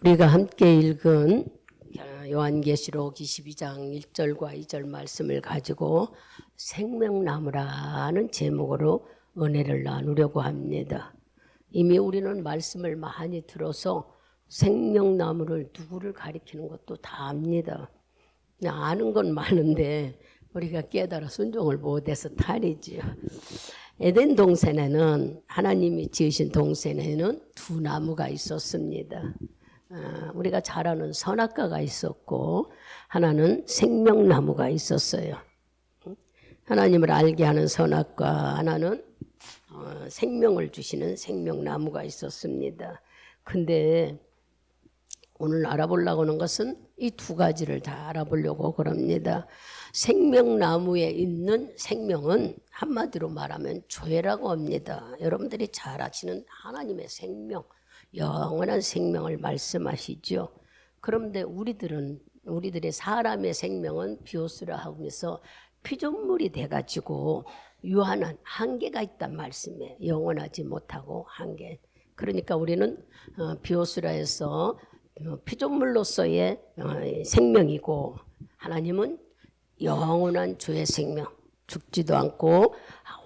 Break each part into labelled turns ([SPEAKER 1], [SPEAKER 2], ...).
[SPEAKER 1] 우리가 함께 읽은 요한계시록 22장 1절과 2절 말씀을 가지고 생명나무라는 제목으로 은혜를 나누려고 합니다. 이미 우리는 말씀을 많이 들어서 생명나무를 누구를 가리키는 것도 다 압니다. 아는 건 많은데 우리가 깨달아 순종을 못해서 탈이지요. 에덴 동산에는 하나님이 지으신 동산에는 두 나무가 있었습니다. 우리가 잘 아는 선악과가 있었고 하나는 생명나무가 있었어요. 하나님을 알게 하는 선악과, 하나는 생명을 주시는 생명나무가 있었습니다. 근데 오늘 알아보려고 하는 것은 이 두 가지를 다 알아보려고 그럽니다. 생명나무에 있는 생명은 한마디로 말하면 죄라고 합니다. 여러분들이 잘 아시는 하나님의 생명, 영원한 생명을 말씀하시죠. 그런데 우리들의 사람의 생명은 비오스라 하면서 피조물이 돼가지고 유한한 한계가 있단 말씀이에요. 영원하지 못하고 한계. 그러니까 우리는 비오스라에서 피조물로서의 생명이고 하나님은 영원한 주의 생명, 죽지도 않고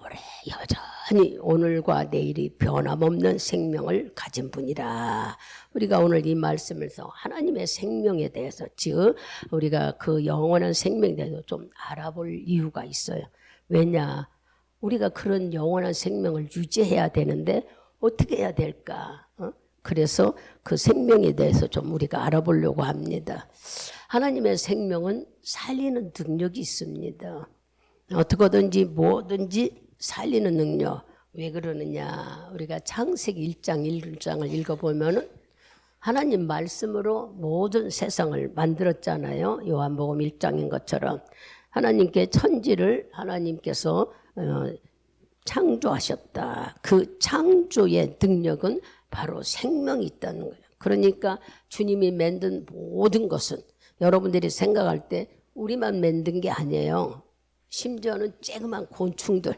[SPEAKER 1] 오래 여전히 오늘과 내일이 변함없는 생명을 가진 분이라. 우리가 오늘 이 말씀에서 하나님의 생명에 대해서, 즉 우리가 그 영원한 생명에 대해서 좀 알아볼 이유가 있어요. 왜냐? 우리가 그런 영원한 생명을 유지해야 되는데 어떻게 해야 될까? 그래서 그 생명에 대해서 좀 우리가 알아보려고 합니다. 하나님의 생명은 살리는 능력이 있습니다. 어떻게든지 뭐든지 살리는 능력. 왜 그러느냐? 우리가 창세기 1장 1장을 읽어보면은 하나님 말씀으로 모든 세상을 만들었잖아요. 요한복음 1장인 것처럼 하나님께 천지를 하나님께서 창조하셨다. 그 창조의 능력은 바로 생명이 있다는 거예요. 그러니까 주님이 만든 모든 것은 여러분들이 생각할 때 우리만 만든 게 아니에요. 심지어는 쬐그만 곤충들,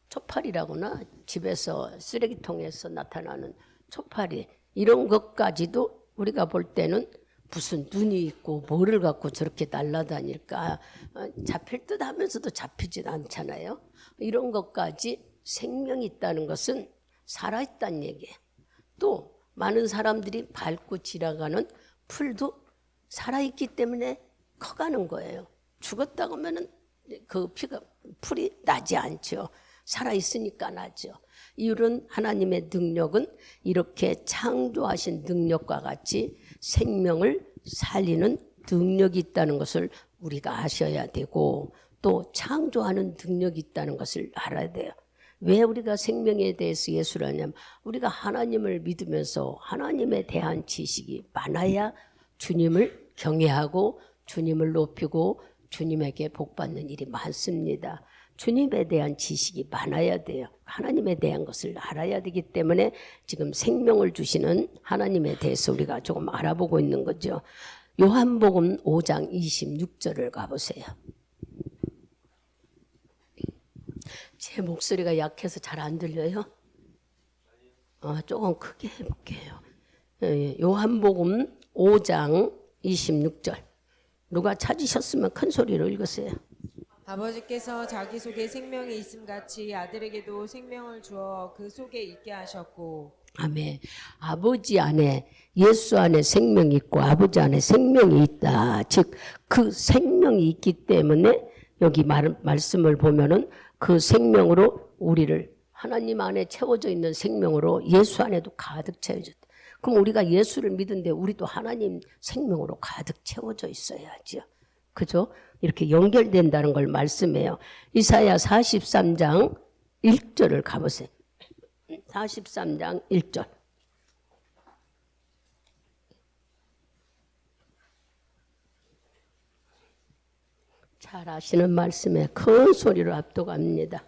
[SPEAKER 1] 초파리라거나 집에서 쓰레기통에서 나타나는 초파리, 이런 것까지도 우리가 볼 때는 무슨 눈이 있고 뭐를 갖고 저렇게 날아다닐까, 잡힐 듯 하면서도 잡히진 않잖아요. 이런 것까지 생명이 있다는 것은 살아있다는 얘기예요. 또 많은 사람들이 밟고 지나가는 풀도 살아있기 때문에 커가는 거예요. 죽었다고 하면 그 풀이 나지 않죠. 살아있으니까 나죠. 이런 하나님의 능력은 이렇게 창조하신 능력과 같이 생명을 살리는 능력이 있다는 것을 우리가 아셔야 되고, 또 창조하는 능력이 있다는 것을 알아야 돼요. 왜 우리가 생명에 대해서 예수를 하냐면 우리가 하나님을 믿으면서 하나님에 대한 지식이 많아야 주님을 경외하고 주님을 높이고 주님에게 복받는 일이 많습니다. 주님에 대한 지식이 많아야 돼요. 하나님에 대한 것을 알아야 되기 때문에 지금 생명을 주시는 하나님에 대해서 우리가 조금 알아보고 있는 거죠. 요한복음 5장 26절을 가보세요. 제 목소리가 약해서 잘 안 들려요? 조금 크게 해볼게요. 요한복음 5장 26절. 누가 찾으셨으면 큰 소리로 읽으세요.
[SPEAKER 2] 아버지께서 자기 속에 생명이 있음같이 아들에게도 생명을 주어 그 속에 있게 하셨고. 아멘.
[SPEAKER 1] 아버지 안에, 예수 안에 생명이 있고 아버지 안에 생명이 있다. 즉 그 생명이 있기 때문에 여기 말씀을 보면은 그 생명으로 우리를, 하나님 안에 채워져 있는 생명으로 예수 안에도 가득 채워졌다. 그럼 우리가 예수를 믿는데 우리도 하나님 생명으로 가득 채워져 있어야죠. 그죠? 이렇게 연결된다는 걸 말씀해요. 이사야 43장 1절을 가보세요. 43장 1절. 잘 아시는 말씀에 큰 소리로 압도합니다.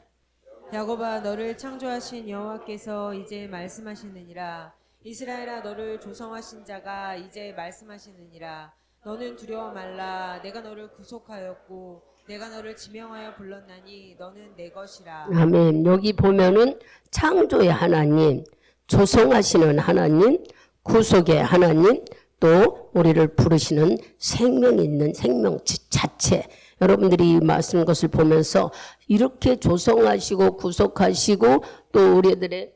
[SPEAKER 2] 야곱아, 너를 창조하신 여호와께서 이제 말씀하시느니라. 이스라엘아, 너를 조성하신 자가 이제 말씀하시느니라. 너는 두려워 말라. 내가 너를 구속하였고 내가 너를 지명하여 불렀나니 너는 내 것이라.
[SPEAKER 1] 아멘. 여기 보면은 창조의 하나님, 조성하시는 하나님, 구속의 하나님, 또 우리를 부르시는 생명 있는 생명 자체. 여러분들이 이 말씀 것을 보면서 이렇게 조성하시고 구속하시고 또 우리들의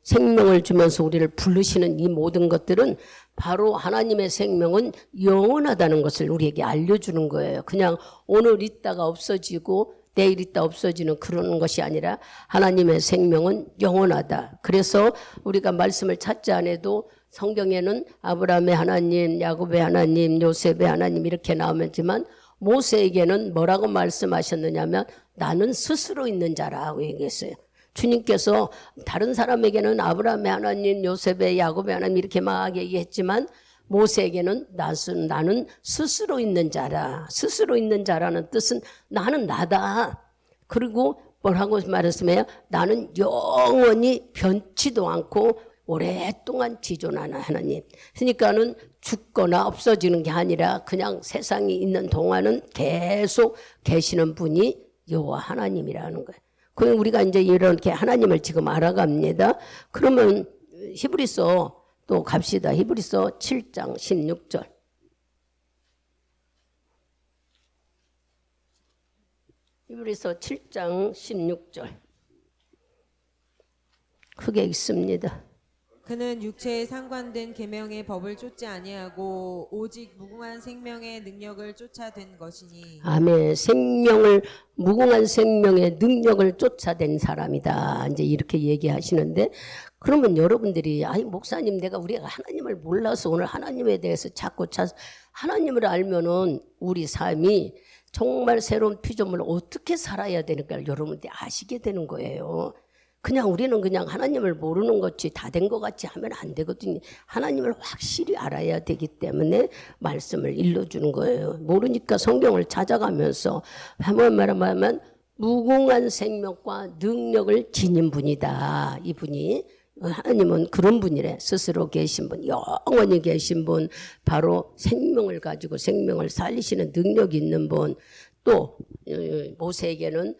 [SPEAKER 1] 생명을 주면서 우리를 부르시는 이 모든 것들은 바로 하나님의 생명은 영원하다는 것을 우리에게 알려주는 거예요. 그냥 오늘 있다가 없어지고 내일 있다 없어지는 그런 것이 아니라 하나님의 생명은 영원하다. 그래서 우리가 말씀을 찾지 않아도 성경에는 아브라함의 하나님, 야곱의 하나님, 요셉의 하나님 이렇게 나오지만 모세에게는 뭐라고 말씀하셨느냐면 나는 스스로 있는 자라고 얘기했어요. 주님께서 다른 사람에게는 아브라함의 하나님, 요셉의, 야곱의 하나님 이렇게 막 얘기했지만 모세에게는 나는 스스로 있는 자라. 스스로 있는 자라는 뜻은 나는 나다. 그리고 뭐라고 말했으면 나는 영원히 변치도 않고 오랫동안 지존하는 하나님. 그러니까는 죽거나 없어지는 게 아니라 그냥 세상에 있는 동안은 계속 계시는 분이 여호와 하나님이라는 거예요. 그럼 우리가 이제 이렇게 하나님을 지금 알아갑니다. 그러면 히브리서 또 갑시다. 히브리서 7장 16절. 히브리서 7장 16절. 크게 읽습니다.
[SPEAKER 2] 그는 육체에 상관된 계명의 법을 쫓지 아니하고 오직 무궁한 생명의 능력을 쫓아된 것이니.
[SPEAKER 1] 아멘. 무궁한 생명의 능력을 쫓아낸 사람이다. 이제 이렇게 얘기하시는데, 그러면 여러분들이 목사님 우리가 하나님을 몰라서 오늘 하나님에 대해서 자꾸 하나님을 알면은 우리 삶이 정말 새로운 피조물을 어떻게 살아야 되는가 여러분들이 아시게 되는 거예요. 우리는 그냥 하나님을 모르는 것이 다 된 것 같이 하면 안 되거든요. 하나님을 확실히 알아야 되기 때문에 말씀을 일러주는 거예요. 모르니까 성경을 찾아가면서 한번 말하면 무궁한 생명과 능력을 지닌 분이다. 이분이 하나님은 그런 분이래. 스스로 계신 분, 영원히 계신 분, 바로 생명을 가지고 생명을 살리시는 능력이 있는 분. 또 모세에게는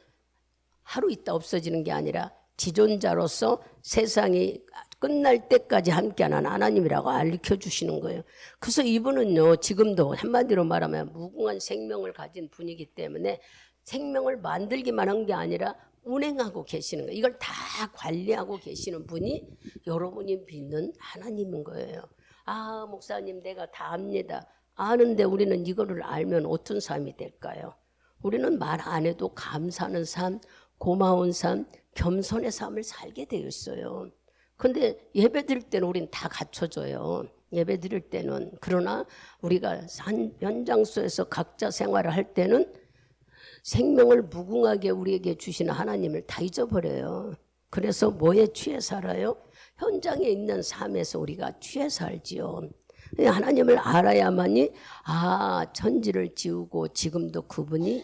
[SPEAKER 1] 하루 있다 없어지는 게 아니라 지존자로서 세상이 끝날 때까지 함께하는 하나님이라고 알려주시는 거예요. 그래서 이분은요 지금도 한마디로 말하면 무궁한 생명을 가진 분이기 때문에 생명을 만들기만 한 게 아니라 운행하고 계시는 거예요. 이걸 다 관리하고 계시는 분이 여러분이 믿는 하나님인 거예요. 목사님 내가 다 압니다. 아는데 우리는 이거를 알면 어떤 삶이 될까요? 우리는 말 안 해도 감사하는 삶, 고마운 삶, 겸손의 삶을 살게 되어 있어요. 근데 예배 드릴 때는 우리는 다 갖춰져요. 예배 드릴 때는. 그러나 우리가 현장소에서 각자 생활을 할 때는 생명을 무궁하게 우리에게 주시는 하나님을 다 잊어버려요. 그래서 뭐에 취해 살아요? 현장에 있는 삶에서 우리가 취해 살지요. 하나님을 알아야만이 천지를 지우고 지금도 그분이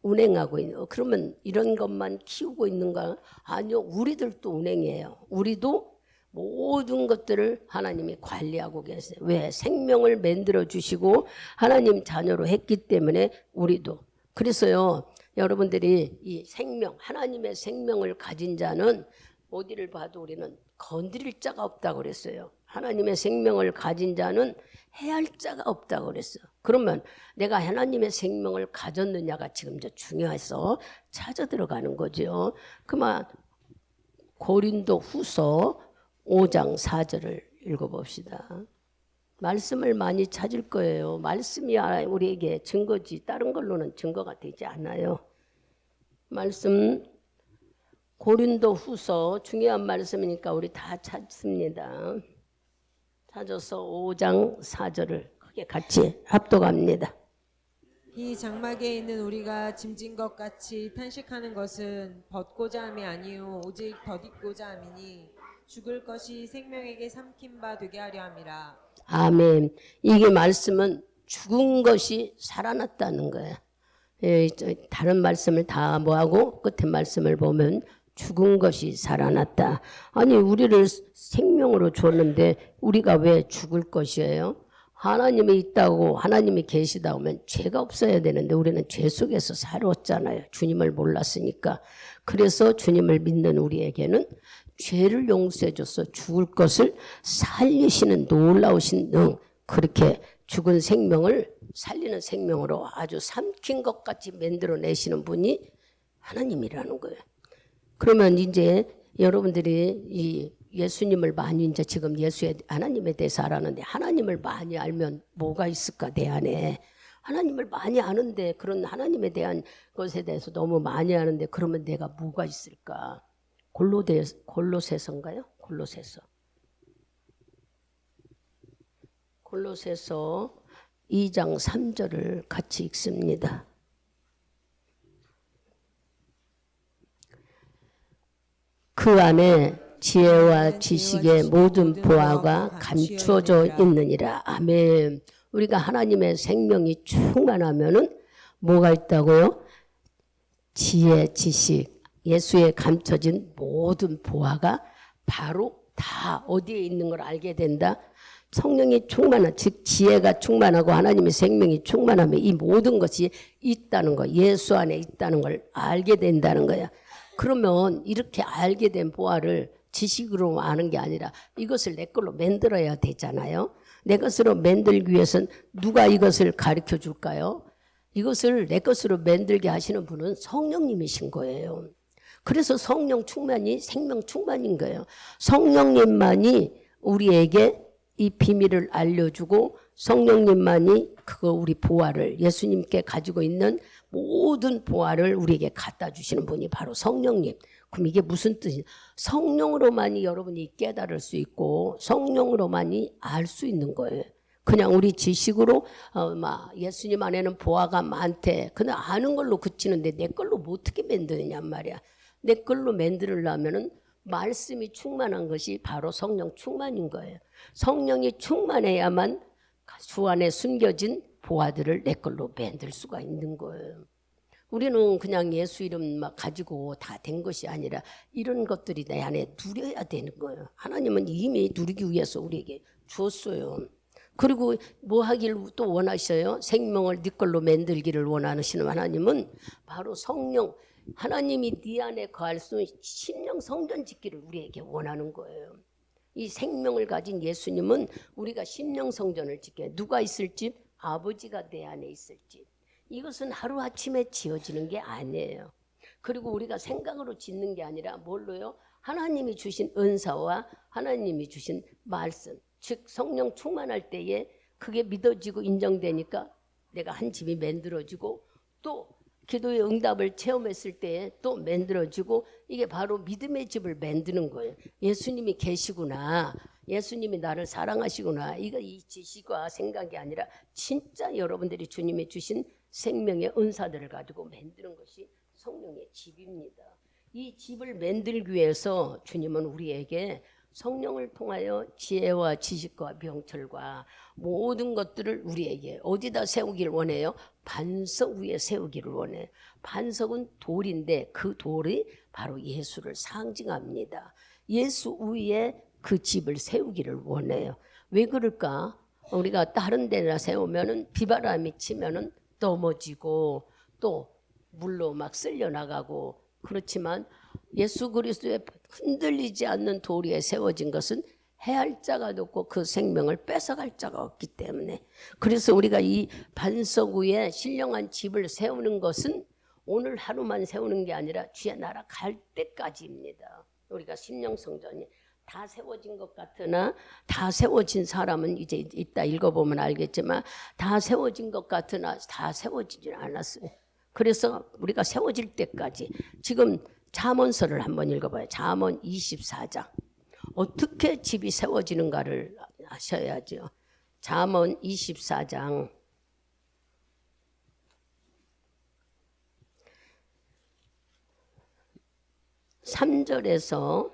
[SPEAKER 1] 운행하고 있는. 그러면 이런 것만 키우고 있는가? 아니요. 우리들도 운행해요. 우리도 모든 것들을 하나님이 관리하고 계세요. 왜? 생명을 만들어 주시고 하나님 자녀로 했기 때문에 우리도. 그래서요. 여러분들이 이 생명, 하나님의 생명을 가진 자는 어디를 봐도 우리는 건드릴 자가 없다고 그랬어요. 하나님의 생명을 가진 자는 해할 자가 없다고 그랬어요. 그러면 내가 하나님의 생명을 가졌느냐가 지금 이제 중요해서 찾아 들어가는 거죠. 그만 고린도 후서 5장 4절을 읽어봅시다. 말씀을 많이 찾을 거예요. 말씀이 우리에게 증거지 다른 걸로는 증거가 되지 않아요. 말씀 고린도 후서 중요한 말씀이니까 우리 다 찾습니다. 찾아서 5장 4절을 크게 같이 합독합니다.
[SPEAKER 2] 이 장막에 있는 우리가 짐진 것 같이 탄식하는 것은 벗고자 함이 아니요 오직 덧입고자 함이니 죽을 것이 생명에게 삼킨 바 되게 하려 함이라.
[SPEAKER 1] 아멘. 이게 말씀은 죽은 것이 살아났다는 거예요. 다른 말씀을 다 뭐하고 끝에 말씀을 보면 죽은 것이 살아났다. 아니 우리를 생명으로 줬는데 우리가 왜 죽을 것이에요? 하나님이 있다고 하나님이 계시다 하면 죄가 없어야 되는데 우리는 죄 속에서 살았잖아요. 주님을 몰랐으니까. 그래서 주님을 믿는 우리에게는 죄를 용서해줘서 죽을 것을 살리시는 놀라우신 능, 그렇게 죽은 생명을 살리는 생명으로 아주 삼킨 것 같이 만들어내시는 분이 하나님이라는 거예요. 그러면 이제 여러분들이 이 예수님을 많이 이제 지금 예수의 하나님에 대해서 알았는데, 하나님을 많이 알면 뭐가 있을까 내 안에. 하나님을 많이 아는데, 그런 하나님에 대한 것에 대해서 너무 많이 아는데, 그러면 내가 뭐가 있을까? 골로새서인가요? 골로새서 2장 3절을 같이 읽습니다. 그 안에 지혜와 지식의 모든 보화가 감추어져 있느니라. 아멘. 우리가 하나님의 생명이 충만하면은 뭐가 있다고요? 지혜, 지식, 예수에 감춰진 모든 보화가 바로 다 어디에 있는 걸 알게 된다. 성령이 충만한, 즉 지혜가 충만하고 하나님의 생명이 충만하면 이 모든 것이 있다는 거, 예수 안에 있다는 걸 알게 된다는 거야. 그러면 이렇게 알게 된 보화를 지식으로 아는 게 아니라 이것을 내 걸로 만들어야 되잖아요. 내 것으로 만들기 위해서는 누가 이것을 가르쳐 줄까요? 이것을 내 것으로 만들게 하시는 분은 성령님이신 거예요. 그래서 성령 충만이 생명 충만인 거예요. 성령님만이 우리에게 이 비밀을 알려주고, 성령님만이 그거 우리 보화를, 예수님께 가지고 있는 모든 보화를 우리에게 갖다 주시는 분이 바로 성령님. 그럼 이게 무슨 뜻이냐? 성령으로만이 여러분이 깨달을 수 있고 성령으로만이 알 수 있는 거예요. 그냥 우리 지식으로 예수님 안에는 보화가 많대, 그냥 아는 걸로 그치는데 내 걸로 뭐 어떻게 만드느냔 말이야. 내 걸로 만들려면은 말씀이 충만한 것이 바로 성령 충만인 거예요. 성령이 충만해야만 주 안에 숨겨진 보화들을 내 걸로 만들 수가 있는 거예요. 우리는 그냥 예수 이름 막 가지고 다 된 것이 아니라 이런 것들이 내 안에 누려야 되는 거예요. 하나님은 이미 누리기 위해서 우리에게 주었어요. 그리고 뭐 하길 또 원하셔요? 생명을 네 걸로 만들기를 원하시는 하나님은 바로 성령, 하나님이 네 안에 거할 수 있는 심령 성전 짓기를 우리에게 원하는 거예요. 이 생명을 가진 예수님은 우리가 심령 성전을 짓게, 누가 있을 집? 아버지가 내 안에 있을 집. 이것은 하루아침에 지어지는 게 아니에요. 그리고 우리가 생각으로 짓는 게 아니라 뭘로요? 하나님이 주신 은사와 하나님이 주신 말씀, 즉 성령 충만할 때에 그게 믿어지고 인정되니까 내가 한 집이 만들어지고, 또 기도의 응답을 체험했을 때에 또 만들어지고, 이게 바로 믿음의 집을 만드는 거예요. 예수님이 계시구나, 예수님이 나를 사랑하시구나, 이거 이 지식과 생각이 아니라 진짜 여러분들이 주님이 주신 생명의 은사들을 가지고 만드는 것이 성령의 집입니다. 이 집을 만들기 위해서 주님은 우리에게 성령을 통하여 지혜와 지식과 명철과 모든 것들을 우리에게 어디다 세우기를 원해요? 반석 위에 세우기를 원해요. 반석은 돌인데 그 돌이 바로 예수를 상징합니다. 예수 위에 그 집을 세우기를 원해요. 왜 그럴까? 우리가 다른 데나 세우면은 비바람이 치면은 넘어지고 또 물로 막 쓸려나가고, 그렇지만 예수 그리스도의 흔들리지 않는 돌 위에 세워진 것은 해할 자가 없고 그 생명을 뺏어갈 자가 없기 때문에, 그래서 우리가 이 반석 위에 신령한 집을 세우는 것은 오늘 하루만 세우는 게 아니라 주의 나라 갈 때까지입니다. 우리가 심령성전이 다 세워진 것 같으나, 다 세워진 사람은 이제 이따 읽어보면 알겠지만 다 세워진 것 같으나 다 세워지질 않았어요. 그래서 우리가 세워질 때까지, 지금 잠언서를 한번 읽어봐요. 잠언 24장. 어떻게 집이 세워지는가를 아셔야죠. 잠언 24장 3절에서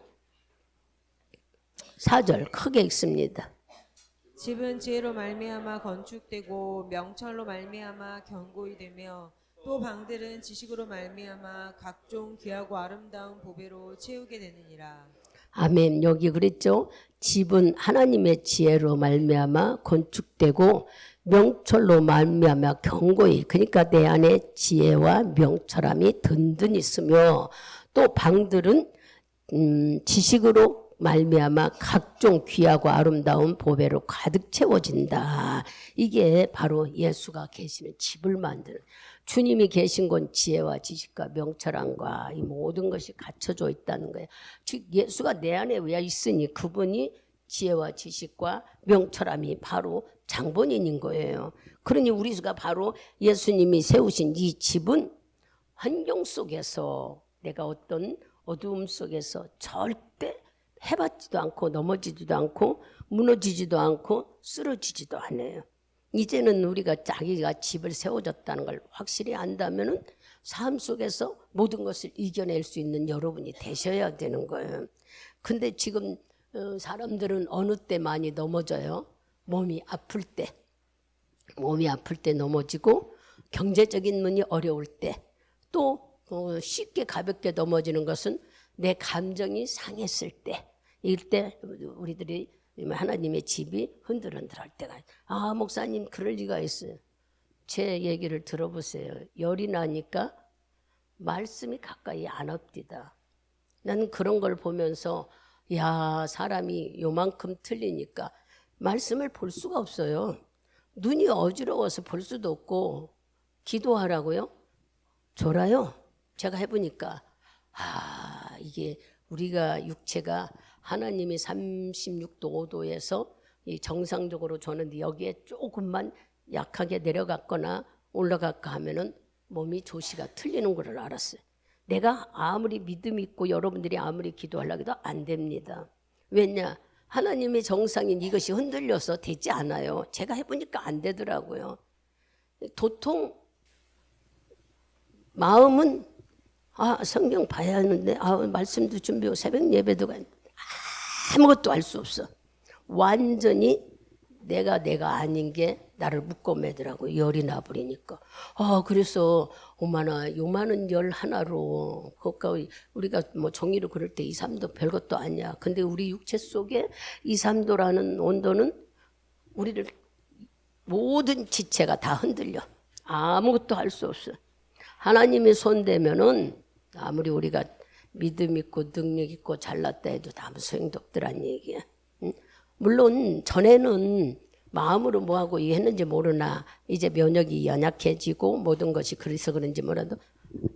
[SPEAKER 1] 4절 크게 읽습니다.
[SPEAKER 2] 집은 지혜로 말미암아 건축되고 명철로 말미암아 견고히 되며, 또 방들은 지식으로 말미암아 각종 귀하고 아름다운 보배로 채우게 되느니라.
[SPEAKER 1] 아멘. 여기 그랬죠. 집은 하나님의 지혜로 말미암아 건축되고 명철로 말미암아 견고히, 그러니까 내 안에 지혜와 명철함이 든든히 있으며, 또 방들은 지식으로 말미암아 각종 귀하고 아름다운 보배로 가득 채워진다. 이게 바로 예수가 계시는 집을 만드는, 주님이 계신 곳 지혜와 지식과 명철함과 이 모든 것이 갖춰져 있다는 거예요. 즉 예수가 내 안에 왜 있으니 그분이 지혜와 지식과 명철함이 바로 장본인인 거예요. 그러니 우리가 바로 예수님이 세우신 이 집은 환경 속에서, 내가 어떤 어두움 속에서 절대 해받지도 않고 넘어지지도 않고 무너지지도 않고 쓰러지지도 않아요. 이제는 우리가 자기가 집을 세워졌다는 걸 확실히 안다면은 삶 속에서 모든 것을 이겨낼 수 있는 여러분이 되셔야 되는 거예요. 근데 지금 사람들은 어느 때 많이 넘어져요? 몸이 아플 때 넘어지고, 경제적인 문이 어려울 때, 또 쉽게 가볍게 넘어지는 것은 내 감정이 상했을 때, 이럴 때 우리들이 하나님의 집이 흔들흔들할 때가, 아 목사님 그럴 리가 있어요. 제 얘기를 들어보세요. 열이 나니까 말씀이 가까이 안 옵니다. 나는 그런 걸 보면서 야, 사람이 요만큼 틀리니까 말씀을 볼 수가 없어요. 눈이 어지러워서 볼 수도 없고. 기도하라고요? 졸아요. 제가 해보니까 이게 우리가 육체가 하나님이 36도 5도에서 정상적으로 줬는데 여기에 조금만 약하게 내려갔거나 올라갈까 하면은 몸이 조시가 틀리는 걸 알았어요. 내가 아무리 믿음 있고 여러분들이 아무리 기도하려고 해도 안 됩니다. 왜냐? 하나님의 정상인 이것이 흔들려서 되지 않아요. 제가 해보니까 안 되더라고요. 도통 마음은 성경 봐야 하는데 말씀도 준비하고 새벽 예배도 가, 아무것도 할 수 없어. 완전히 내가 아닌 게 나를 묶어매더라고. 열이 나버리니까. 그래서 오마나 요만한 열 하나로 그까지 우리가 뭐 정의로 그럴 때 2, 3도 별것도 아니야. 근데 우리 육체 속에 2, 3도라는 온도는 우리를 모든 지체가 다 흔들려. 아무것도 할 수 없어. 하나님의 손 대면은 아무리 우리가 믿음 있고 능력 있고 잘났다 해도 다 아무 소용도 없더란 얘기야. 물론 전에는 마음으로 뭐하고 했는지 모르나 이제 면역이 연약해지고 모든 것이 그래서 그런지 몰라도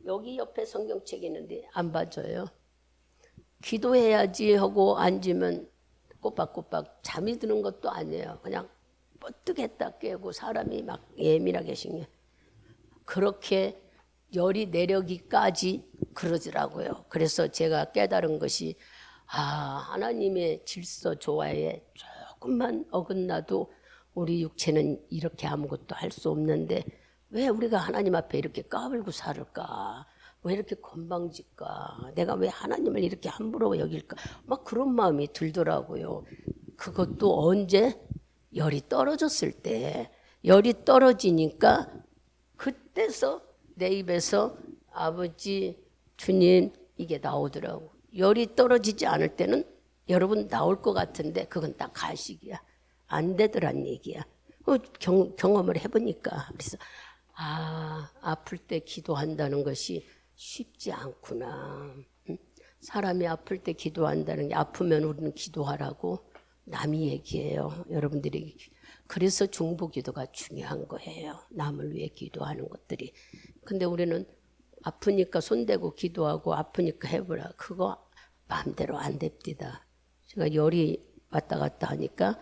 [SPEAKER 1] 여기 옆에 성경책이 있는데 안 봐줘요. 기도해야지 하고 앉으면 꼬박꼬박 잠이 드는 것도 아니에요. 그냥 뻗뜨겠다 깨고 사람이 막 예민하게 생겨. 그렇게 열이 내려기까지 그러더라고요. 그래서 제가 깨달은 것이 하나님의 질서 조화에 조금만 어긋나도 우리 육체는 이렇게 아무것도 할 수 없는데 왜 우리가 하나님 앞에 이렇게 까불고 살을까? 왜 이렇게 건방질까? 내가 왜 하나님을 이렇게 함부로 여길까? 막 그런 마음이 들더라고요. 그것도 언제? 열이 떨어졌을 때. 열이 떨어지니까 그때서 내 입에서 아버지, 주님 이게 나오더라고. 열이 떨어지지 않을 때는 여러분 나올 것 같은데 그건 딱 가식이야. 안 되더란 얘기야. 경험을 해보니까. 그래서 아플 때 기도한다는 것이 쉽지 않구나. 사람이 아플 때 기도한다는 게, 아프면 우리는 기도하라고 남이 얘기해요. 여러분들이. 그래서 중보기도가 중요한 거예요. 남을 위해 기도하는 것들이. 근데 우리는 아프니까 손대고 기도하고 아프니까 해보라. 그거 마음대로 안 됩니다. 제가 열이 왔다 갔다 하니까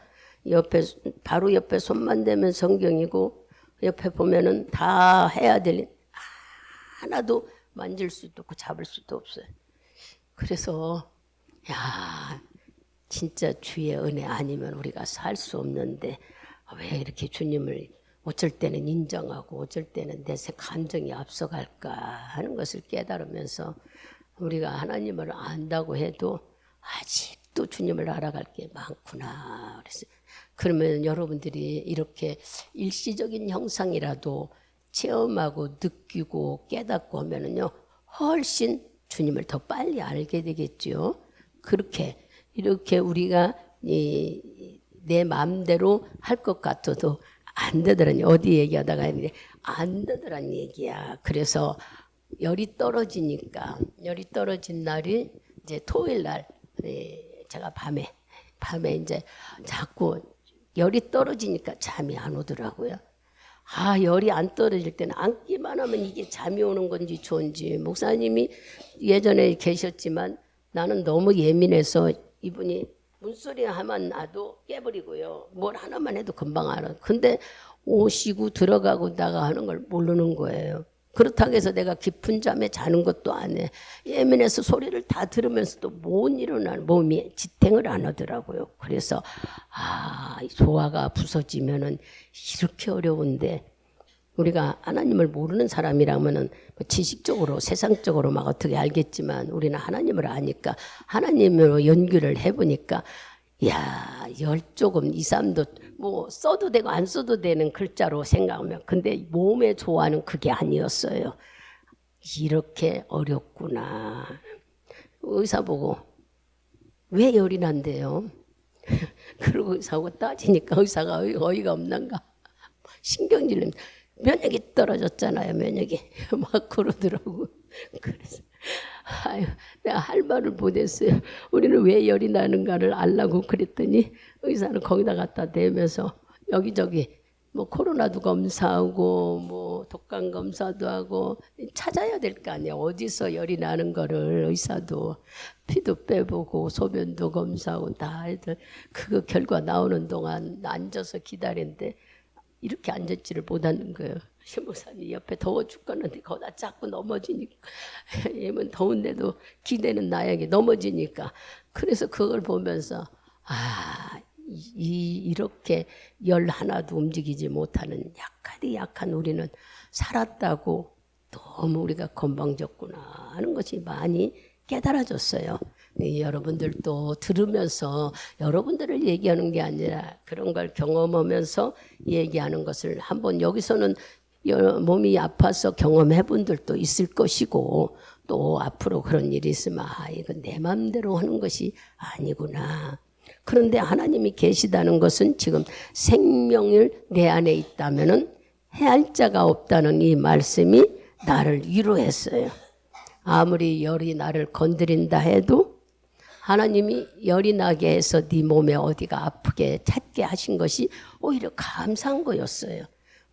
[SPEAKER 1] 바로 옆에 손만 대면 성경이고 옆에 보면은 다 해야 될 일 하나도 만질 수도 없고 잡을 수도 없어요. 그래서 진짜 주의 은혜 아니면 우리가 살 수 없는데 왜 이렇게 주님을 어쩔 때는 인정하고 어쩔 때는 내 감정이 앞서갈까 하는 것을 깨달으면서 우리가 하나님을 안다고 해도 아직도 주님을 알아갈 게 많구나. 그래서 그러면 여러분들이 이렇게 일시적인 형상이라도 체험하고 느끼고 깨닫고 하면은요 훨씬 주님을 더 빨리 알게 되겠죠. 이렇게 우리가 내 마음대로 할 것 같아도 안 되더라니. 어디 얘기하다가 했는데 안 되더란 얘기야. 그래서 열이 떨어진 날이 이제 토요일 날 제가 밤에 이제 자꾸 열이 떨어지니까 잠이 안 오더라고요. 열이 안 떨어질 때는 앉기만 하면 이게 잠이 오는 건지 좋은지, 목사님이 예전에 계셨지만 나는 너무 예민해서 이분이 문소리 하면 나도 깨버리고요. 뭘 하나만 해도 금방 알아. 근데 오시고 들어가고 나가는 걸 모르는 거예요. 그렇다고 해서 내가 깊은 잠에 자는 것도 안 해. 예민해서 소리를 다 들으면서도 못 일어나는 몸이 지탱을 안 하더라고요. 그래서 소화가 부서지면은 이렇게 어려운데, 우리가 하나님을 모르는 사람이라면은 지식적으로 세상적으로 막 어떻게 알겠지만 우리는 하나님을 아니까 하나님으로 연결을 해보니까 열 조금 2, 3도 뭐 써도 되고 안 써도 되는 글자로 생각하면, 근데 몸의 조화는 그게 아니었어요. 이렇게 어렵구나. 의사 보고 왜 열이 난대요? 그러고 의사하고 따지니까 의사가 어이가 없는가, 신경질을, 면역이 떨어졌잖아요. 면역이 막 그러더라고. 그래서 내가 할 말을 못했어요. 우리는 왜 열이 나는가를 알라고 그랬더니 의사는 거기다 갖다 대면서 여기저기 뭐 코로나도 검사하고 뭐 독감 검사도 하고 찾아야 될 거 아니야. 어디서 열이 나는 거를. 의사도 피도 빼보고 소변도 검사하고 다 해서 그 결과 나오는 동안 앉아서 기다리는데 이렇게 앉았지를 못하는 거예요. 신부사님 옆에 더워 죽겠는데 거기다 자꾸 넘어지니까, 얘는 더운데도 기대는 나에게 넘어지니까. 그래서 그걸 보면서 이렇게 열 하나도 움직이지 못하는 약한 우리는 살았다고 너무 우리가 건방졌구나 하는 것이 많이 깨달아졌어요. 여러분들도 들으면서 여러분들을 얘기하는 게 아니라 그런 걸 경험하면서 얘기하는 것을, 한번 여기서는 몸이 아파서 경험해 본 분들도 있을 것이고, 또 앞으로 그런 일이 있으면 이건 내 마음대로 하는 것이 아니구나. 그런데 하나님이 계시다는 것은 지금 생명을 내 안에 있다면은 해할 자가 없다는 이 말씀이 나를 위로했어요. 아무리 열이 나를 건드린다 해도 하나님이 열이 나게 해서 네 몸에 어디가 아프게 찾게 하신 것이 오히려 감사한 거였어요.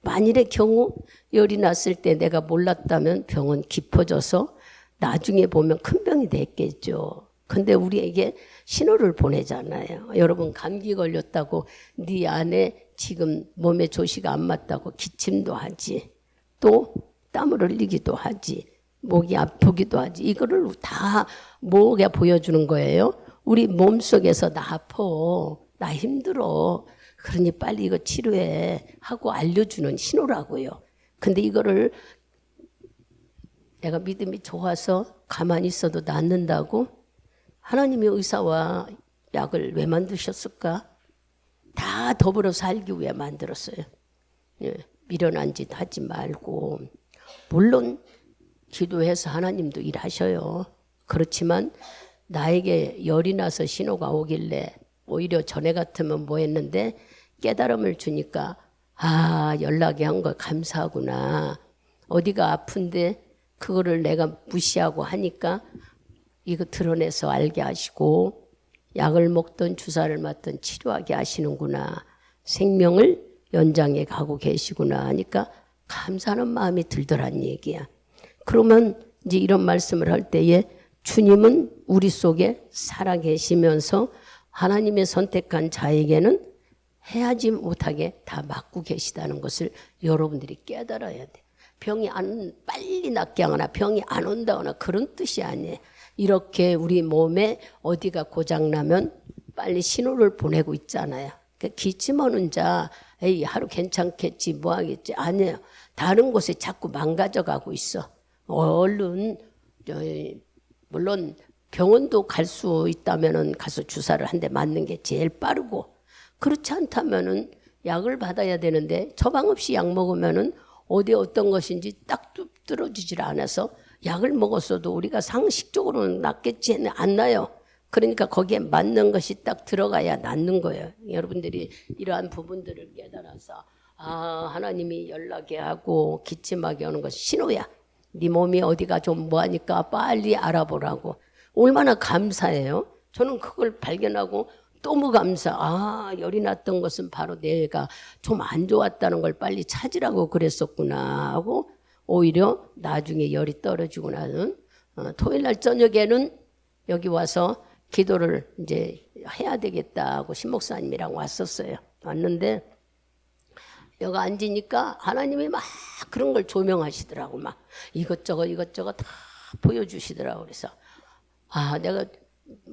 [SPEAKER 1] 만일의 경우 열이 났을 때 내가 몰랐다면 병은 깊어져서 나중에 보면 큰 병이 됐겠죠. 근데 우리에게 신호를 보내잖아요. 여러분, 감기 걸렸다고 네 안에 지금 몸에 조시가 안 맞다고 기침도 하지, 또 땀을 흘리기도 하지, 목이 아프기도 하지. 이거를 다 뭐가 보여주는 거예요? 우리 몸속에서 나 아파, 나 힘들어, 그러니 빨리 이거 치료해 하고 알려주는 신호라고요. 근데 이거를 내가 믿음이 좋아서 가만히 있어도 낫는다고? 하나님이 의사와 약을 왜 만드셨을까? 다 더불어 살기 위해 만들었어요. 미련한 짓 하지 말고. 물론 기도해서 하나님도 일하셔요. 그렇지만 나에게 열이 나서 신호가 오길래 오히려 전에 같으면 뭐 했는데 깨달음을 주니까 연락이 한 거 감사하구나. 어디가 아픈데 그거를 내가 무시하고 하니까 이거 드러내서 알게 하시고 약을 먹든 주사를 맞든 치료하게 하시는구나. 생명을 연장해 가고 계시구나 하니까 감사하는 마음이 들더란 얘기야. 그러면 이제 이런 말씀을 할 때에 주님은 우리 속에 살아계시면서 하나님의 선택한 자에게는 해야지 못하게 다 맡고 계시다는 것을 여러분들이 깨달아야 돼. 병이 빨리 낫게 하거나 병이 안 온다거나 그런 뜻이 아니에요. 이렇게 우리 몸에 어디가 고장나면 빨리 신호를 보내고 있잖아요. 기침하는 자, 하루 괜찮겠지, 뭐 하겠지. 아니에요. 다른 곳에 자꾸 망가져가고 있어. 얼른, 물론 병원도 갈 수 있다면은 가서 주사를 한 대 맞는 게 제일 빠르고, 그렇지 않다면은 약을 받아야 되는데 처방 없이 약 먹으면은 어디 어떤 것인지 딱 뚫어지질 않아서 약을 먹었어도 우리가 상식적으로는 낫겠지 안 나요. 그러니까 거기에 맞는 것이 딱 들어가야 낫는 거예요. 여러분들이 이러한 부분들을 깨달아서 하나님이 연락해 하고 기침하게 하는 것이 신호야. 네 몸이 어디가 좀 뭐하니까 빨리 알아보라고. 얼마나 감사해요. 저는 그걸 발견하고 너무 감사. 아, 열이 났던 것은 바로 내가 좀 안 좋았다는 걸 빨리 찾으라고 그랬었구나 하고 오히려 나중에 열이 떨어지고 나는 토요일 날 저녁에는 여기 와서 기도를 이제 해야 되겠다고 신목사님이랑 왔었어요. 왔는데 여기 앉으니까 하나님이 막 그런 걸 조명하시더라고. 막 이것저것 다 보여주시더라고. 그래서 아, 내가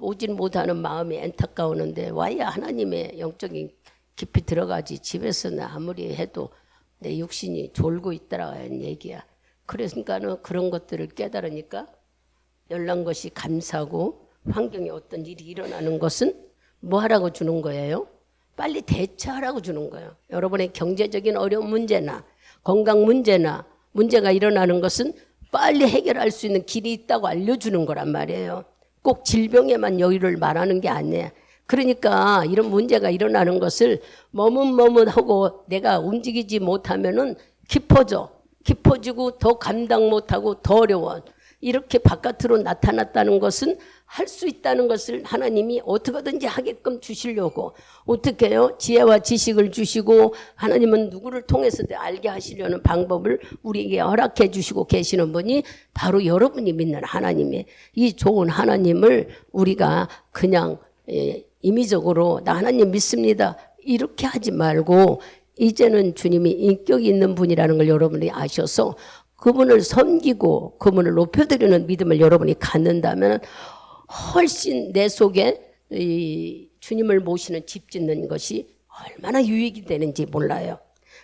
[SPEAKER 1] 오진 못하는 마음이 안타까우는데 와야 하나님의 영적인 깊이 들어가지. 집에서는 아무리 해도 내 육신이 졸고 있더라는 얘기야. 그러니까는 그런 것들을 깨달으니까 열난 것이 감사하고 환경에 어떤 일이 일어나는 것은 뭐 하라고 주는 거예요? 빨리 대처하라고 주는 거예요. 여러분의 경제적인 어려운 문제나 건강 문제나 문제가 일어나는 것은 빨리 해결할 수 있는 길이 있다고 알려주는 거란 말이에요. 꼭 질병에만 여유를 말하는 게 아니에요. 그러니까 이런 문제가 일어나는 것을 머뭇머뭇하고 내가 움직이지 못하면은 깊어지고 더 감당 못하고 더 어려워. 이렇게 바깥으로 나타났다는 것은 할 수 있다는 것을 하나님이 어떻게든지 하게끔 주시려고 어떻게 해요? 지혜와 지식을 주시고 하나님은 누구를 통해서도 알게 하시려는 방법을 우리에게 허락해 주시고 계시는 분이 바로 여러분이 믿는 하나님이에요. 이 좋은 하나님을 우리가 그냥 임의적으로 나 하나님 믿습니다 이렇게 하지 말고 이제는 주님이 인격이 있는 분이라는 걸 여러분이 아셔서 그분을 섬기고 그분을 높여드리는 믿음을 여러분이 갖는다면 훨씬 내 속에 이 주님을 모시는 집 짓는 것이 얼마나 유익이 되는지 몰라요.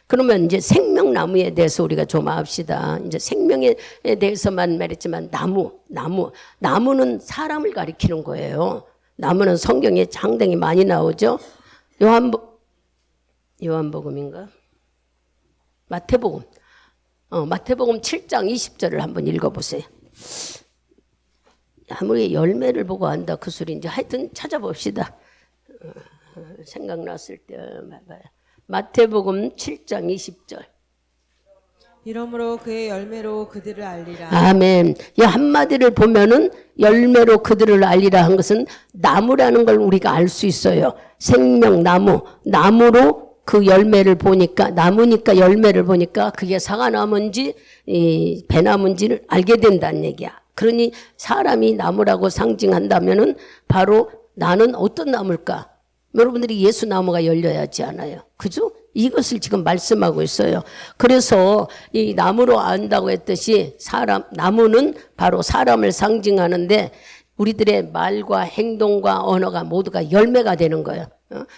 [SPEAKER 1] 그러면 이제 생명나무에 대해서 우리가 좀 합시다. 이제 생명에 대해서만 말했지만 나무는 사람을 가리키는 거예요. 나무는 성경에 상당히 많이 나오죠. 요한복음인가? 마태복음 7장 20절을 한번 읽어보세요. 아무리 열매를 보고 안다 그 소리인지 하여튼 찾아봅시다. 생각났을 때 봐봐요. 마태복음 7장 20절.
[SPEAKER 2] 이러므로 그의 열매로 그들을 알리라.
[SPEAKER 1] 아멘. 이 한마디를 보면은 열매로 그들을 알리라 한 것은 나무라는 걸 우리가 알 수 있어요. 생명나무, 나무로 그 열매를 보니까 나무니까 열매를 보니까 그게 사과나무인지 배나무인지를 알게 된다는 얘기야. 그러니 사람이 나무라고 상징한다면은 바로 나는 어떤 나무일까? 여러분들이 예수 나무가 열려야 하지 않아요. 그죠? 이것을 지금 말씀하고 있어요. 그래서 이 나무로 안다고 했듯이 나무는 바로 사람을 상징하는데 우리들의 말과 행동과 언어가 모두가 열매가 되는 거예요.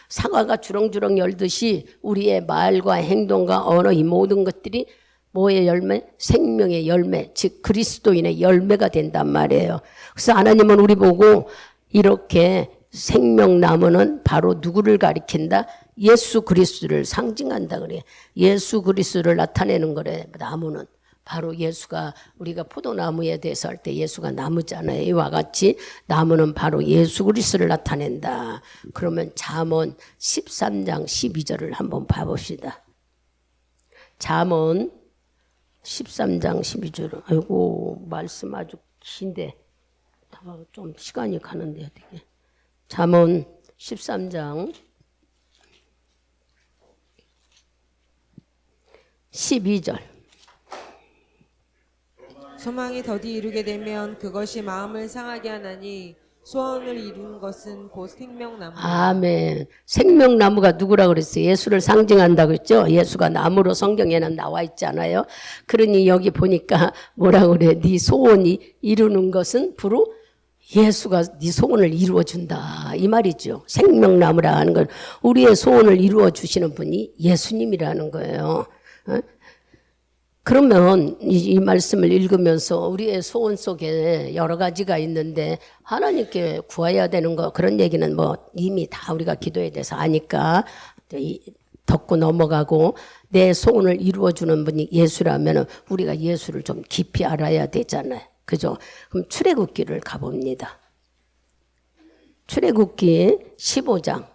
[SPEAKER 1] 사과가 주렁주렁 열듯이 우리의 말과 행동과 언어 이 모든 것들이 뭐의 열매? 생명의 열매, 즉 그리스도인의 열매가 된단 말이에요. 그래서 하나님은 우리 보고 이렇게 생명나무는 바로 누구를 가리킨다? 예수 그리스도를 상징한다 그래요. 예수 그리스도를 나타내는 거래. 나무는 바로 예수가 우리가 포도나무에 대해서 할 때 예수가 나무잖아요. 이와 같이 나무는 바로 예수 그리스도를 나타낸다. 그러면 잠언 13장 12절을 한번 봐봅시다. 잠언 13장 12절. 아이고 말씀 아주 긴데 좀 시간이 가는데 어떻게. 잠언 13장 12절.
[SPEAKER 2] 소망이 더디 이루게 되면 그것이 마음을 상하게 하나니 소원을 이루는 것은 곧 생명나무.
[SPEAKER 1] 아멘. 생명나무가 누구라고 그랬어요? 예수를 상징한다고 했죠? 예수가 나무로 성경에는 나와 있잖아요. 그러니 여기 보니까 뭐라고 그래? 네 소원이 이루는 것은 부로 예수가 네 소원을 이루어준다 이 말이죠. 생명나무라 하는 건 우리의 소원을 이루어 주시는 분이 예수님이라는 거예요. 그러면 이 말씀을 읽으면서 우리의 소원 속에 여러 가지가 있는데 하나님께 구해야 되는 거 그런 얘기는 뭐 이미 다 우리가 기도에 대해서 아니까 덮고 넘어가고 내 소원을 이루어주는 분이 예수라면 우리가 예수를 좀 깊이 알아야 되잖아요. 그죠? 그럼 출애굽기를 가봅니다. 출애굽기 15장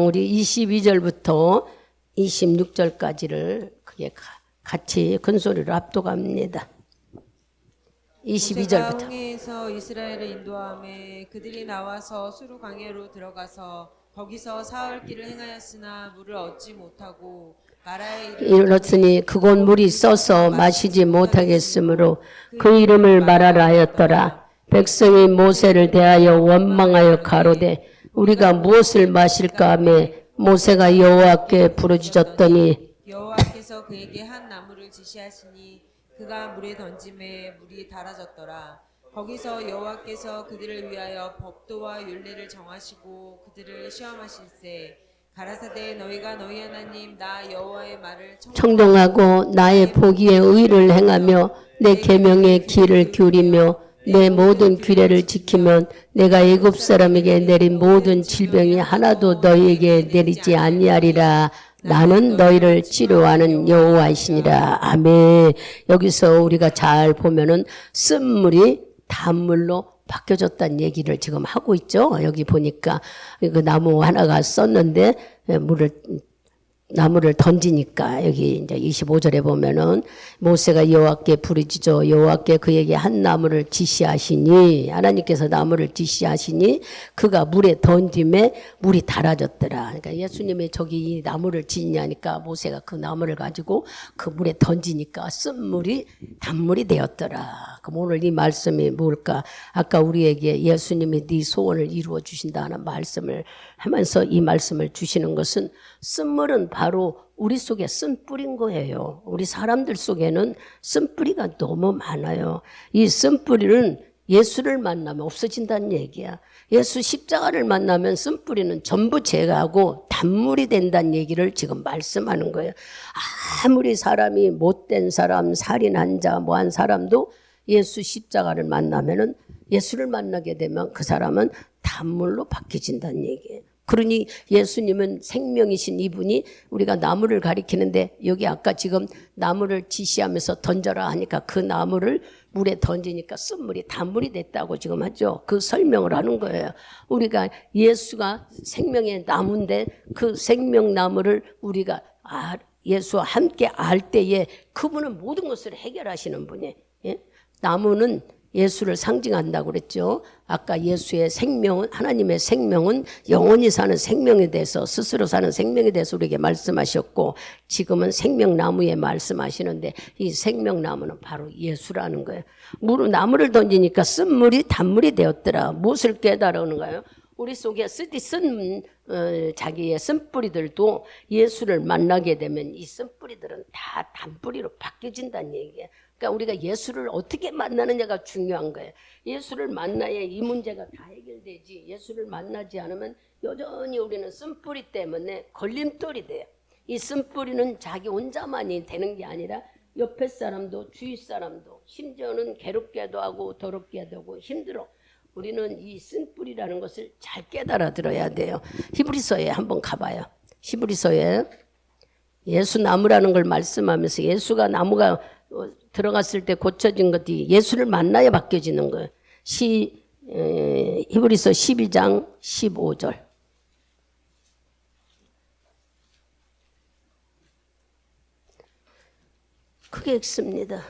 [SPEAKER 1] 우리 22절부터 26절까지를 그게 같이 큰소리로 압도합니다.
[SPEAKER 2] 모세가
[SPEAKER 1] 22절부터.
[SPEAKER 2] 홍해에서 이스라엘을 인도하매 그들이 나와서 수르 광야로 들어가서 거기서 사흘 길을 행하였으나 물을 얻지 못하고 마라에
[SPEAKER 1] 이르렀으니 그곳 물이 써서 마시지 못하겠으므로 그 이름을 말하라 하였더라. 백성이 모세를 대하여 원망하여 가로되 우리가 무엇을 마실까 하며 모세가 여호와께 부르짖었더니
[SPEAKER 2] 여호와께서 그에게 한 나무를 지시하시니 그가 물에 던짐에 물이 달아졌더라. 거기서 여호와께서 그들을 위하여 법도와 율례를 정하시고 그들을 시험하실세 가라사대 너희가 너희 하나님 나 여호와의 말을
[SPEAKER 1] 청종하고 나의 보기에 의를 행하며 내 계명의 귀를 기울이며 내 모든 규례를 지키면 내가 애굽 사람에게 내린 모든 질병이 하나도 너희에게 내리지 아니하리라. 나는 너희를 치료하는 여호와이시니라. 아멘. 여기서 우리가 잘 보면은 쓴물이 단물로 바뀌어졌다는 얘기를 지금 하고 있죠. 여기 보니까 그 나무 하나가 썼는데 나무를 던지니까 여기 이제 25절에 보면은 모세가 여호와께 부르짖어 여호와께 그에게 한 나무를 지시하시니 하나님께서 나무를 지시하시니 그가 물에 던짐에 물이 달아졌더라. 그러니까 예수님이 저기 이 나무를 지니하니까 모세가 그 나무를 가지고 그 물에 던지니까 쓴물이 단물이 되었더라. 그럼 오늘 이 말씀이 뭘까? 아까 우리에게 예수님이 네 소원을 이루어 주신다는 말씀을 하면서 이 말씀을 주시는 것은 쓴물은 바로 우리 속에 쓴뿌리인 거예요. 우리 사람들 속에는 쓴뿌리가 너무 많아요. 이 쓴뿌리는 예수를 만나면 없어진다는 얘기야. 예수 십자가를 만나면 쓴뿌리는 전부 제거하고 단물이 된다는 얘기를 지금 말씀하는 거예요. 아무리 사람이 못된 사람, 살인한 자, 뭐한 사람도 예수 십자가를 만나면은 예수를 만나게 되면 그 사람은 단물로 바뀌어진다는 얘기예요. 그러니 예수님은 생명이신 이분이 우리가 나무를 가리키는데 여기 아까 지금 나무를 지시하면서 던져라 하니까 그 나무를 물에 던지니까 쓴물이 단물이 됐다고 지금 하죠. 그 설명을 하는 거예요. 우리가 예수가 생명의 나무인데 그 생명나무를 우리가 예수와 함께 알 때에 그분은 모든 것을 해결하시는 분이에요. 예? 나무는 예수를 상징한다고 그랬죠. 아까 예수의 생명은 하나님의 생명은 영원히 사는 생명에 대해서 스스로 사는 생명에 대해서 우리에게 말씀하셨고 지금은 생명나무에 말씀하시는데 이 생명나무는 바로 예수라는 거예요. 나무를 던지니까 쓴물이 단물이 되었더라. 무엇을 깨달으는가요? 우리 속에 쓴 자기의 쓴뿌리들도 예수를 만나게 되면 이 쓴뿌리들은 다 단뿌리로 바뀌어진다는 얘기예요. 그러니까 우리가 예수를 어떻게 만나느냐가 중요한 거예요. 예수를 만나야 이 문제가 다 해결되지. 예수를 만나지 않으면 여전히 우리는 쓴뿌리 때문에 걸림돌이 돼요. 이 쓴뿌리는 자기 혼자만이 되는 게 아니라 옆에 사람도 주위 사람도 심지어는 괴롭게도 하고 더럽게도 하고 힘들어. 우리는 이 쓴뿌리라는 것을 잘 깨달아 들어야 돼요. 히브리서에 한번 가봐요. 히브리서에 예수 나무라는 걸 말씀하면서 예수가 나무가 들어갔을 때 고쳐진 것이 예수를 만나야 바뀌어지는 거예요. 히브리서 12장 15절. 크게 읽습니다.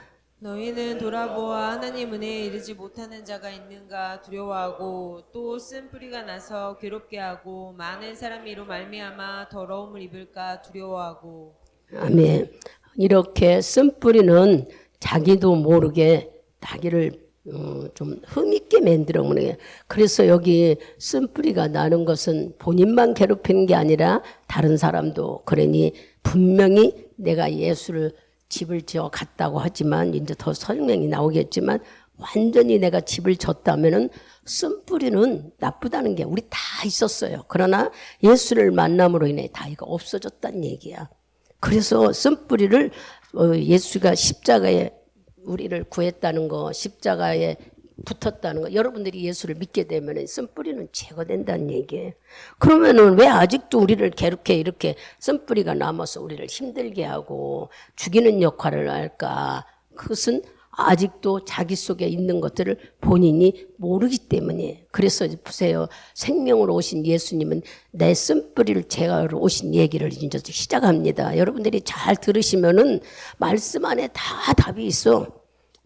[SPEAKER 2] 너희는 돌아보아 하나님 은혜에 이르지 못하는 자가 있는가 두려워하고 또 쓴뿌리가 나서 괴롭게 하고 많은 사람이 이로 말미암아 더러움을 입을까 두려워하고. 아멘.
[SPEAKER 1] 이렇게 쓴뿌리는 자기도 모르게 자기를 좀 흠있게 만들어 놓는 거예요. 그래서 여기 쓴뿌리가 나는 것은 본인만 괴롭히는 게 아니라 다른 사람도 그러니 분명히 내가 예수를 집을 지어 갔다고 하지만 이제 더 설명이 나오겠지만 완전히 내가 집을 졌다면은 쓴뿌리는 나쁘다는 게 우리 다 있었어요. 그러나 예수를 만남으로 인해 다 이거 없어졌다는 얘기야. 그래서 쓴뿌리를 예수가 십자가에 우리를 구했다는 거, 십자가에 붙었다는 거, 여러분들이 예수를 믿게 되면 쓴뿌리는 제거된다는 얘기예요. 그러면은 왜 아직도 우리를 괴롭게 이렇게 쓴뿌리가 남아서 우리를 힘들게 하고 죽이는 역할을 할까? 그것은 아직도 자기 속에 있는 것들을 본인이 모르기 때문이에요. 그래서 보세요. 생명으로 오신 예수님은 내 쓴뿌리를 제거하러 오신 얘기를 이제 시작합니다. 여러분들이 잘 들으시면은 말씀 안에 다 답이 있어.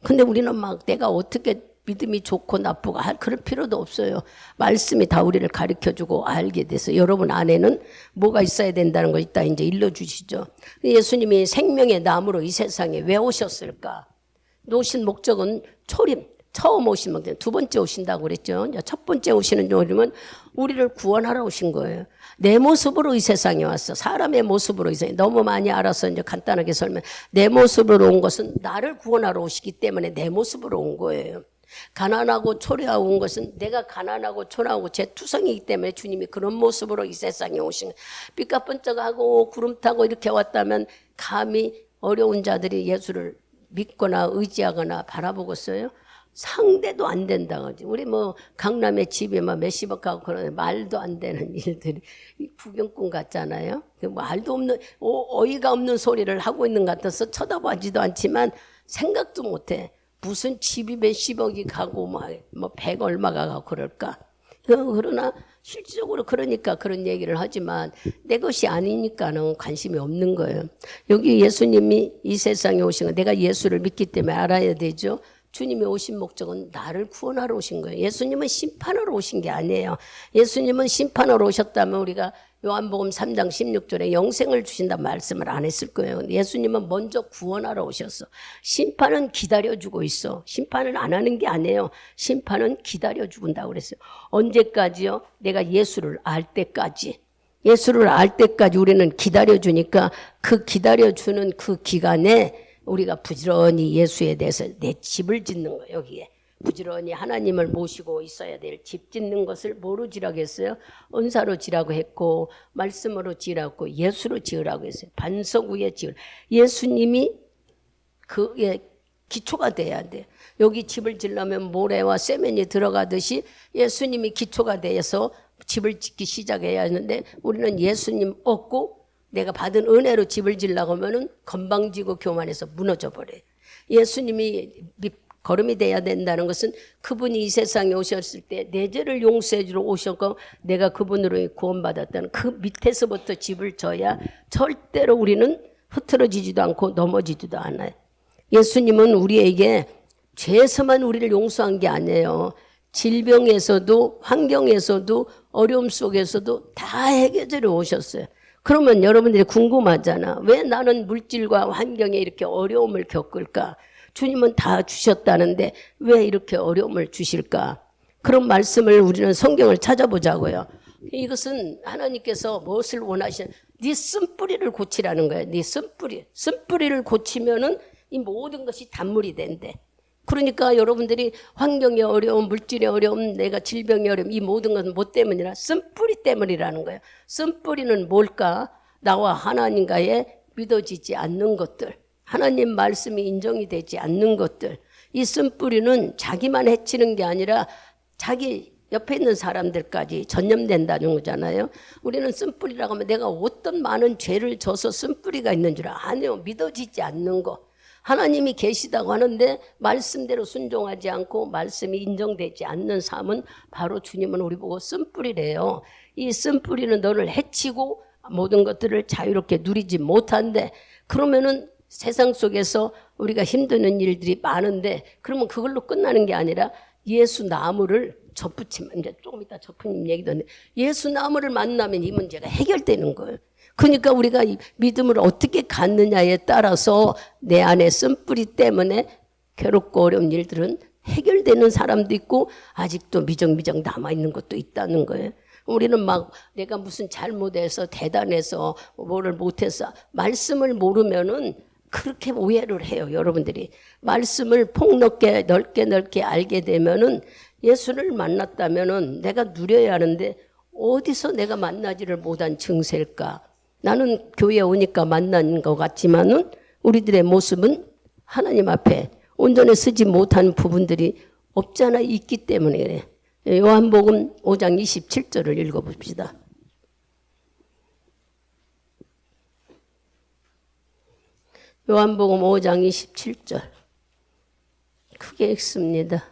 [SPEAKER 1] 근데 우리는 막 내가 어떻게 믿음이 좋고 나쁘고 그럴 필요도 없어요. 말씀이 다 우리를 가르쳐주고 알게 돼서 여러분 안에는 뭐가 있어야 된다는 거 이따 이제 일러주시죠. 예수님이 생명의 나무로 이 세상에 왜 오셨을까? 오신 목적은 초림. 처음 오신 목적, 두 번째 오신다고 그랬죠. 첫 번째 오시는 요즘은 우리를 구원하러 오신 거예요. 내 모습으로 이 세상에 왔어. 사람의 모습으로 이 세상에. 너무 많이 알아서 이제 간단하게 설명. 내 모습으로 온 것은 나를 구원하러 오시기 때문에 내 모습으로 온 거예요. 가난하고 초라하고 온 것은 내가 가난하고 초라하고 제 투성이기 때문에 주님이 그런 모습으로 이 세상에 오신 거예요. 삐까뻔쩍하고 구름 타고 이렇게 왔다면 감히 어려운 자들이 예수를 믿거나 의지하거나 바라보겠어요? 상대도 안 된다고 하지. 우리 뭐 강남에 집에 막 몇십억 가고 그러는 말도 안 되는 일들이 구경꾼 같잖아요. 말도 없는 어이가 없는 소리를 하고 있는 것 같아서 쳐다보지도 않지만 생각도 못해. 무슨 집이 몇십억이 가고 뭐 100 얼마가 가고 그럴까. 그러나 실질적으로 그러니까 그런 얘기를 하지만 내 것이 아니니까는 관심이 없는 거예요. 여기 예수님이 이 세상에 오신 거 내가 예수를 믿기 때문에 알아야 되죠. 주님이 오신 목적은 나를 구원하러 오신 거예요. 예수님은 심판하러 오신 게 아니에요. 예수님은 심판하러 오셨다면 우리가 요한복음 3장 16절에 영생을 주신다 말씀을 안 했을 거예요. 예수님은 먼저 구원하러 오셨어. 심판은 기다려주고 있어. 심판을 안 하는 게 아니에요. 심판은 기다려주는다고 그랬어요. 언제까지요? 내가 예수를 알 때까지. 예수를 알 때까지 우리는 기다려주니까 그 기다려주는 그 기간에 우리가 부지런히 예수에 대해서 내 집을 짓는 거예요. 여기에 부지런히 하나님을 모시고 있어야 될 집 짓는 것을 뭐로 지라고 했어요? 은사로 지라고 했고 말씀으로 지라고 예수로 지으라고 했어요. 반석 위에 지을 예수님이 그의 기초가 돼야 돼. 여기 집을 지려면 모래와 세면이 들어가듯이 예수님이 기초가 돼서 집을 짓기 시작해야 하는데 우리는 예수님 없고 내가 받은 은혜로 집을 지으려고 하면은 건방지고 교만해서 무너져 버려요. 예수님이 걸음이 돼야 된다는 것은 그분이 이 세상에 오셨을 때 내 죄를 용서해 주러 오셨고 내가 그분으로 구원받았다는 그 밑에서부터 집을 져야 절대로 우리는 흐트러지지도 않고 넘어지지도 않아요. 예수님은 우리에게 죄에서만 우리를 용서한 게 아니에요. 질병에서도 환경에서도 어려움 속에서도 다 해결하러 오셨어요. 그러면 여러분들이 궁금하잖아. 왜 나는 물질과 환경에 이렇게 어려움을 겪을까? 주님은 다 주셨다는데 왜 이렇게 어려움을 주실까? 그런 말씀을 우리는 성경을 찾아보자고요. 이것은 하나님께서 무엇을 원하시는 네 쓴뿌리를 고치라는 거예요. 네 쓴뿌리. 쓴뿌리를 고치면은 이 모든 것이 단물이 된대. 그러니까 여러분들이 환경의 어려움, 물질의 어려움, 내가 질병의 어려움 이 모든 것은 뭐 때문이라? 쓴뿌리 때문이라는 거예요. 쓴뿌리는 뭘까? 나와 하나님과의 믿어지지 않는 것들. 하나님 말씀이 인정이 되지 않는 것들. 이 쓴뿌리는 자기만 해치는 게 아니라 자기 옆에 있는 사람들까지 전염된다는 거잖아요. 우리는 쓴뿌리라고 하면 내가 어떤 많은 죄를 져서 쓴뿌리가 있는 줄 아니요. 믿어지지 않는 거. 하나님이 계시다고 하는데 말씀대로 순종하지 않고 말씀이 인정되지 않는 삶은 바로 주님은 우리 보고 쓴뿌리래요. 이 쓴뿌리는 너를 해치고 모든 것들을 자유롭게 누리지 못한대. 그러면은 세상 속에서 우리가 힘드는 일들이 많은데 그러면 그걸로 끝나는 게 아니라 예수 나무를 접붙이면 이제 조금 이따 접부님 얘기도 하는데 예수 나무를 만나면 이 문제가 해결되는 거예요. 그러니까 우리가 이 믿음을 어떻게 갖느냐에 따라서 내 안에 쓴뿌리 때문에 괴롭고 어려운 일들은 해결되는 사람도 있고 아직도 미정미정 남아있는 것도 있다는 거예요. 우리는 막 내가 무슨 잘못해서 대단해서 뭐를 못해서 말씀을 모르면은 그렇게 오해를 해요. 여러분들이 말씀을 폭넓게 넓게 알게 되면은 예수를 만났다면은 내가 누려야 하는데 어디서 내가 만나지를 못한 증세일까? 나는 교회에 오니까 만난 것 같지만은 우리들의 모습은 하나님 앞에 온전히 쓰지 못한 부분들이 없잖아 있기 때문에 그래. 요한복음 5장 27절을 읽어봅시다. 요한복음 5장 27절 크게 읽습니다.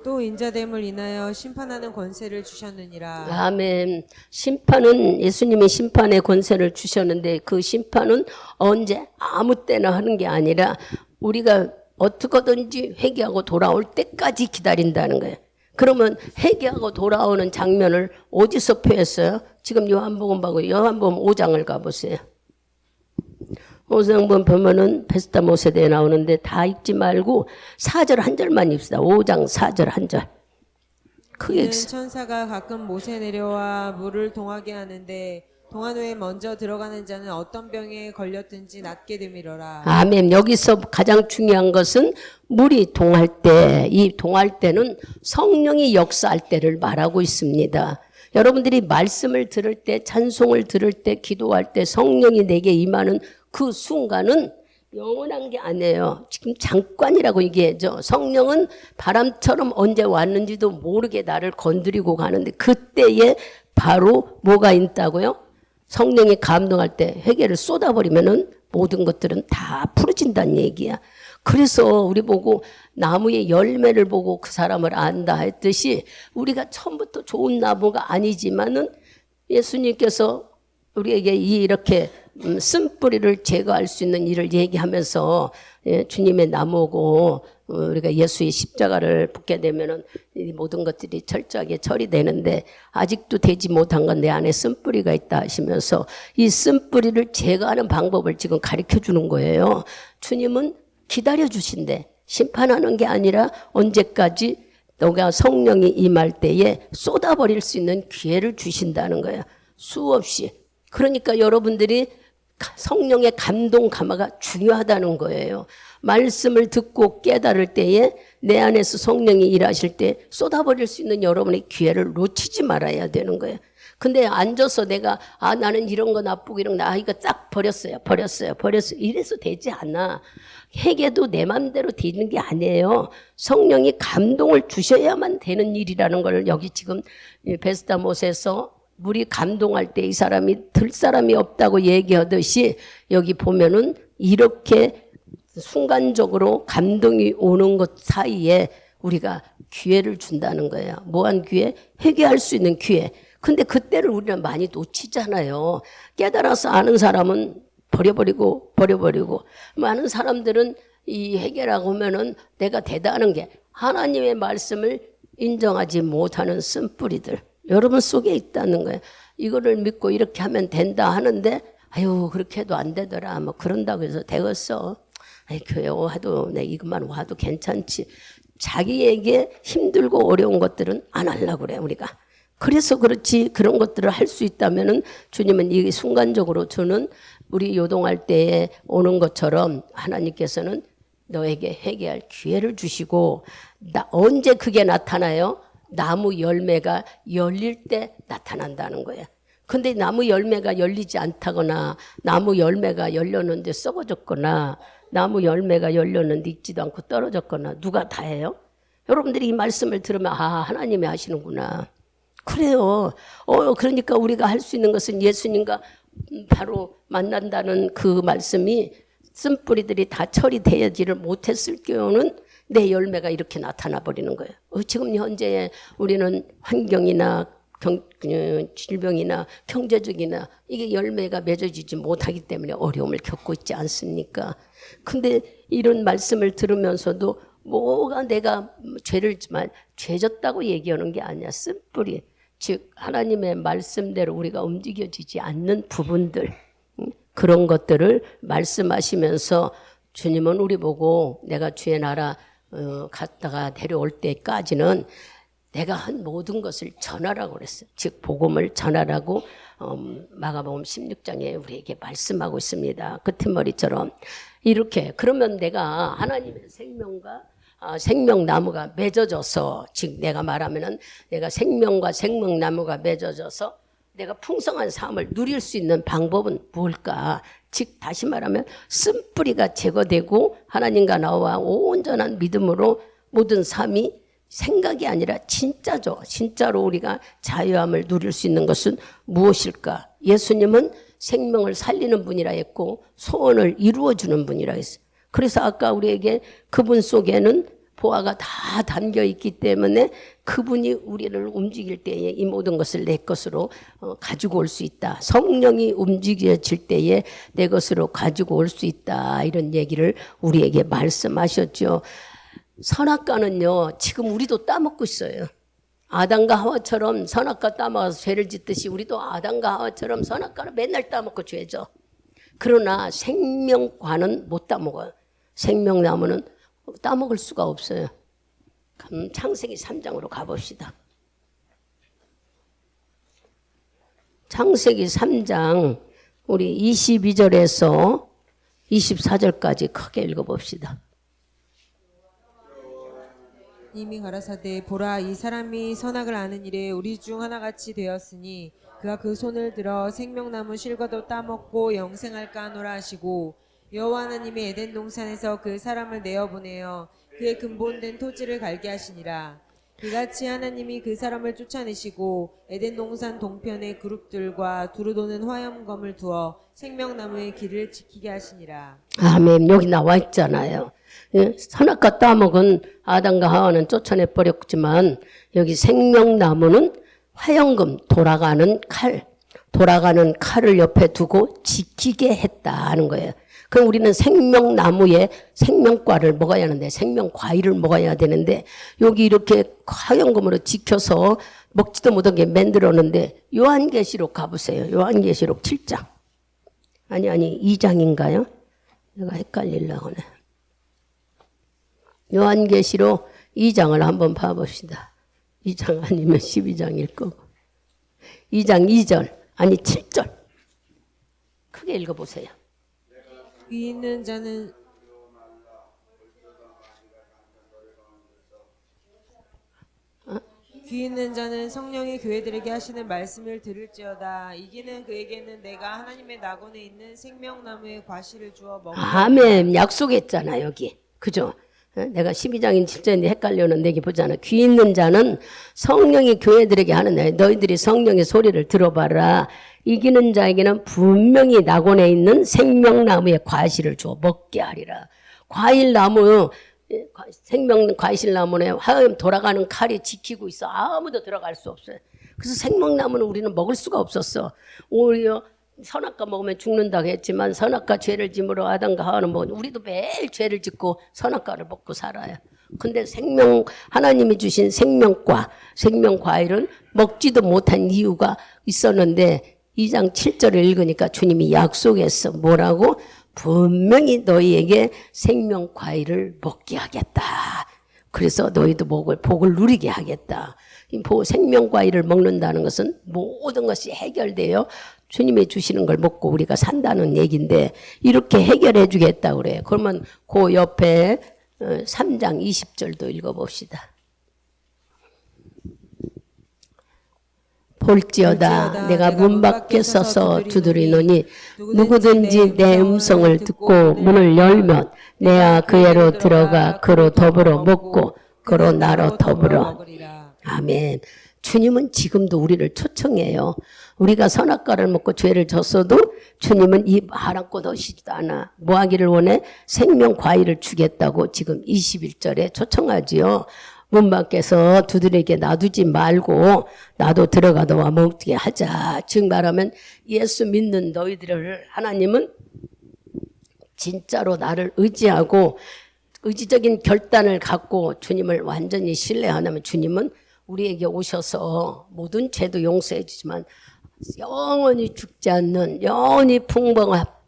[SPEAKER 2] 또 인자됨을 인하여 심판하는 권세를 주셨느니라.
[SPEAKER 1] 아멘. 심판은 예수님이 심판의 권세를 주셨는데 그 심판은 언제 아무 때나 하는 게 아니라 우리가 어떻게든지 회개하고 돌아올 때까지 기다린다는 거예요. 그러면 회개하고 돌아오는 장면을 어디서 표했어요? 지금 요한복음 보고 요한복음 5장을 가보세요. 5장 보면은 베스다 모세대에 나오는데 다 읽지 말고 4절 한 절만 읽읍시다. 5장 4절 한 절. 크게
[SPEAKER 2] 이는 천사가 가끔 못에 내려와 물을 동하게 하는데 동한 후에 먼저 들어가는 자는 어떤 병에 걸렸든지 낫게 됨이로라.
[SPEAKER 1] 아멘. 여기서 가장 중요한 것은 물이 동할 때, 이 동할 때는 성령이 역사할 때를 말하고 있습니다. 여러분들이 말씀을 들을 때, 찬송을 들을 때, 기도할 때 성령이 내게 임하는 그 순간은 영원한 게 아니에요. 지금 잠깐이라고 얘기해죠. 성령은 바람처럼 언제 왔는지도 모르게 나를 건드리고 가는데 그때에 바로 뭐가 있다고요? 성령이 감동할 때 회개를 쏟아버리면은 모든 것들은 다 풀어진다는 얘기야. 그래서 우리 보고 나무의 열매를 보고 그 사람을 안다 했듯이 우리가 처음부터 좋은 나무가 아니지만은 예수님께서 우리에게 이렇게 쓴뿌리를 제거할 수 있는 일을 얘기하면서 주님의 나무고 우리가 예수의 십자가를 붙게 되면은 이 모든 것들이 철저하게 처리되는데 아직도 되지 못한 건 내 안에 쓴뿌리가 있다 하시면서 이 쓴뿌리를 제거하는 방법을 지금 가르쳐 주는 거예요. 주님은 기다려 주신대. 심판하는 게 아니라 언제까지 너가 성령이 임할 때에 쏟아버릴 수 있는 기회를 주신다는 거예요. 수없이. 그러니까 여러분들이 성령의 감동 감화가 중요하다는 거예요. 말씀을 듣고 깨달을 때에 내 안에서 성령이 일하실 때 쏟아버릴 수 있는 여러분의 기회를 놓치지 말아야 되는 거예요. 근데 앉아서 내가 나는 이런 거 나쁘고 이런 거 이거 쫙 버렸어요. 이래서 되지 않아. 회개도 내 맘대로 되는 게 아니에요. 성령이 감동을 주셔야만 되는 일이라는 걸 여기 지금 베스다 못에서 물이 감동할 때 이 사람이 들 사람이 없다고 얘기하듯이 여기 보면은 이렇게 순간적으로 감동이 오는 것 사이에 우리가 기회를 준다는 거예요. 뭐한 기회? 회개할 수 있는 기회. 근데 그때를 우리는 많이 놓치잖아요. 깨달아서 아는 사람은 버려버리고 많은 사람들은 이 회개라고 하면은 내가 대단한 게 하나님의 말씀을 인정하지 못하는 쓴뿌리들 여러분 속에 있다는 거예요. 이거를 믿고 이렇게 하면 된다 하는데 아유 그렇게 해도 안 되더라 뭐 그런다고 해서 되겠어. 아이 교회 와도 내 이것만 와도 괜찮지. 자기에게 힘들고 어려운 것들은 안 하려고 그래 우리가. 그래서 그렇지 그런 것들을 할 수 있다면은 주님은 이 순간적으로 주는 우리 요동할 때에 오는 것처럼 하나님께서는 너에게 회개할 기회를 주시고 언제 그게 나타나요? 나무 열매가 열릴 때 나타난다는 거예요. 근데 나무 열매가 열리지 않다거나 나무 열매가 열렸는데 썩어졌거나 나무 열매가 열렸는데 익지도 않고 떨어졌거나 누가 다 해요? 여러분들이 이 말씀을 들으면 하나님이 하시는구나. 그래요. 그러니까 우리가 할 수 있는 것은 예수님과 바로 만난다는 그 말씀이 쓴뿌리들이 다 처리되지를 못했을 경우는 내 열매가 이렇게 나타나 버리는 거예요. 지금 현재 우리는 환경이나 질병이나 경제적이나 이게 열매가 맺어지지 못하기 때문에 어려움을 겪고 있지 않습니까? 근데 이런 말씀을 들으면서도 뭐가 내가 죄를 지만 죄졌다고 얘기하는 게 아니야. 쓴뿌리. 즉 하나님의 말씀대로 우리가 움직여지지 않는 부분들 그런 것들을 말씀하시면서 주님은 우리 보고 내가 주의 나라 갔다가 데려올 때까지는 내가 한 모든 것을 전하라고 그랬어요. 즉 복음을 전하라고 마가복음 16장에 우리에게 말씀하고 있습니다. 끝머리처럼 이렇게 그러면 내가 하나님의 생명과 생명나무가 맺어져서 즉 내가 말하면은 내가 생명과 생명나무가 맺어져서 내가 풍성한 삶을 누릴 수 있는 방법은 뭘까? 즉 다시 말하면 쓴뿌리가 제거되고 하나님과 나와 온전한 믿음으로 모든 삶이 생각이 아니라 진짜죠. 진짜로 우리가 자유함을 누릴 수 있는 것은 무엇일까? 예수님은 생명을 살리는 분이라 했고 소원을 이루어주는 분이라 했어요. 그래서 아까 우리에게 그분 속에는 보화가 다 담겨 있기 때문에 그분이 우리를 움직일 때에 이 모든 것을 내 것으로 가지고 올 수 있다. 성령이 움직여질 때에 내 것으로 가지고 올 수 있다. 이런 얘기를 우리에게 말씀하셨죠. 선악과는요, 지금 우리도 따먹고 있어요. 아담과 하와처럼 선악과 따먹어서 죄를 짓듯이 우리도 아담과 하와처럼 선악과를 맨날 따먹고 죄죠. 그러나 생명과는 못 따먹어요. 생명나무는 따먹을 수가 없어요. 그럼 창세기 3장으로 가봅시다. 창세기 3장 우리 22절에서 24절까지 크게 읽어봅시다.
[SPEAKER 2] 이미 가라사대 보라 이 사람이 선악을 아는 일에 우리 중 하나같이 되었으니 그가 그 손을 들어 생명나무 실과도 따먹고 영생할까 하노라 하시고 여호와 하나님이 에덴 동산에서 그 사람을 내어보내어 그의 근본된 토지를 갈게 하시니라. 이같이 하나님이 그 사람을 쫓아내시고 에덴 동산 동편에 그룹들과 두루 도는 화염검을 두어 생명나무의 길을 지키게 하시니라.
[SPEAKER 1] 아멘. 여기 나와 있잖아요. 선악과 따먹은 아담과 하와는 쫓아내 버렸지만 여기 생명나무는 화염금, 돌아가는 칼을 옆에 두고 지키게 했다는 거예요. 그럼 우리는 생명나무에 생명과를 먹어야 하는데, 생명과일을 먹어야 되는데, 여기 이렇게 화염금으로 지켜서 먹지도 못하게 만들었는데, 요한계시록 가보세요. 요한계시록 7장. 아니 2장인가요? 내가 헷갈리려고 하네. 요한계시록 2장을 한번 봐봅시다. 2장 아니면 12장일 거고. 2장 2절, 아니 7절. 크게 읽어보세요.
[SPEAKER 2] 귀 있는 자는 귀 있는 자는 성령이 교회들에게 하시는 말씀을 들을지어다. 이기는 그에게는 내가 하나님의 낙원에 있는 생명나무의 과실을 주어 먹게 하리라.
[SPEAKER 1] 아멘. 약속했잖아 여기. 그죠? 내가 12장인 7장인데 헷갈려는 얘기 보잖아. 귀 있는 자는 성령이 교회들에게 하는 너희들이 성령의 소리를 들어봐라. 이기는 자에게는 분명히 낙원에 있는 생명나무의 과실을 주어 먹게 하리라. 과일나무, 과실나무에 화염 돌아가는 칼이 지키고 있어. 아무도 들어갈 수 없어요. 그래서 생명나무는 우리는 먹을 수가 없었어. 오히려 선악과 먹으면 죽는다고 했지만 선악과 죄를 짐으로 아담과 하와는 먹었는데 우리도 매일 죄를 짓고 선악과를 먹고 살아요. 근데 하나님이 주신 생명과일은 먹지도 못한 이유가 있었는데 2장 7절을 읽으니까 주님이 약속했어. 뭐라고? 분명히 너희에게 생명과일을 먹게 하겠다. 그래서 너희도 복을 누리게 하겠다. 생명과일을 먹는다는 것은 모든 것이 해결돼요. 주님이 주시는 걸 먹고 우리가 산다는 얘기인데 이렇게 해결해 주겠다 그래요. 그러면 그 옆에 3장 20절도 읽어봅시다. 볼지어다 내가 문 밖에 서서 두드리노니 누구든지 내 음성을 듣고 문을 열면 내가 그애로 들어가 그로 더불어 먹고 그로 나로 더불어. 아멘. 주님은 지금도 우리를 초청해요. 우리가 선악과를 먹고 죄를 졌어도 주님은 입 하나껏 하시지도 않아. 뭐 하기를 원해? 생명 과일을 주겠다고 지금 21절에 초청하지요. 문 밖에서 두드리게 놔두지 말고 나도 들어가 너와 먹게 하자. 즉 말하면 예수 믿는 너희들을 하나님은 진짜로 나를 의지하고 의지적인 결단을 갖고 주님을 완전히 신뢰하면 주님은 우리에게 오셔서 모든 죄도 용서해 주지만 영원히 죽지 않는 영원히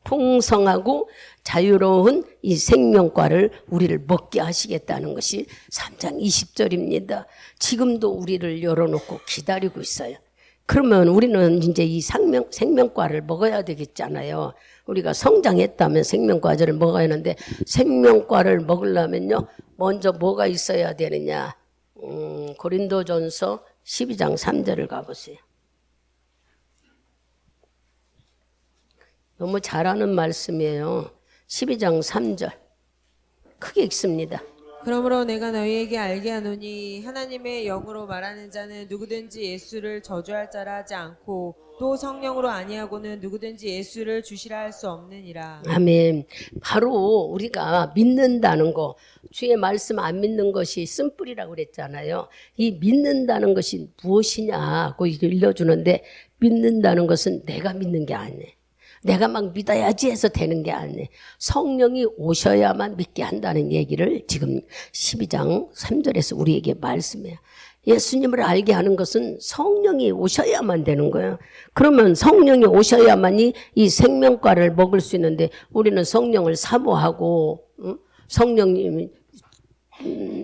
[SPEAKER 1] 풍성하고 자유로운 이 생명과를 우리를 먹게 하시겠다는 것이 3장 20절입니다. 지금도 우리를 열어놓고 기다리고 있어요. 그러면 우리는 이제 이 생명과를 먹어야 되겠잖아요. 우리가 성장했다면 생명과를 먹어야 하는데 생명과를 먹으려면요 먼저 뭐가 있어야 되느냐. 고린도전서 12장 3절을 가보세요. 너무 잘하는 말씀이에요. 12장 3절 크게 읽습니다.
[SPEAKER 2] 그러므로 내가 너희에게 알게 하노니 하나님의 영으로 말하는 자는 누구든지 예수를 저주할 자라 하지 않고 또 성령으로 아니하고는 누구든지 예수를 주시라 할 수 없느니라.
[SPEAKER 1] 아멘. 바로 우리가 믿는다는 거, 주의 말씀 안 믿는 것이 쓴뿌리라고 그랬잖아요. 이 믿는다는 것이 무엇이냐고 일러주는데, 믿는다는 것은 내가 믿는 게 아니에요. 내가 막 믿어야지 해서 되는 게 아니에요. 성령이 오셔야만 믿게 한다는 얘기를 지금 12장 3절에서 우리에게 말씀해요. 예수님을 알게 하는 것은 성령이 오셔야만 되는 거예요. 그러면 성령이 오셔야만이 이 생명과를 먹을 수 있는데, 우리는 성령을 사모하고, 성령님이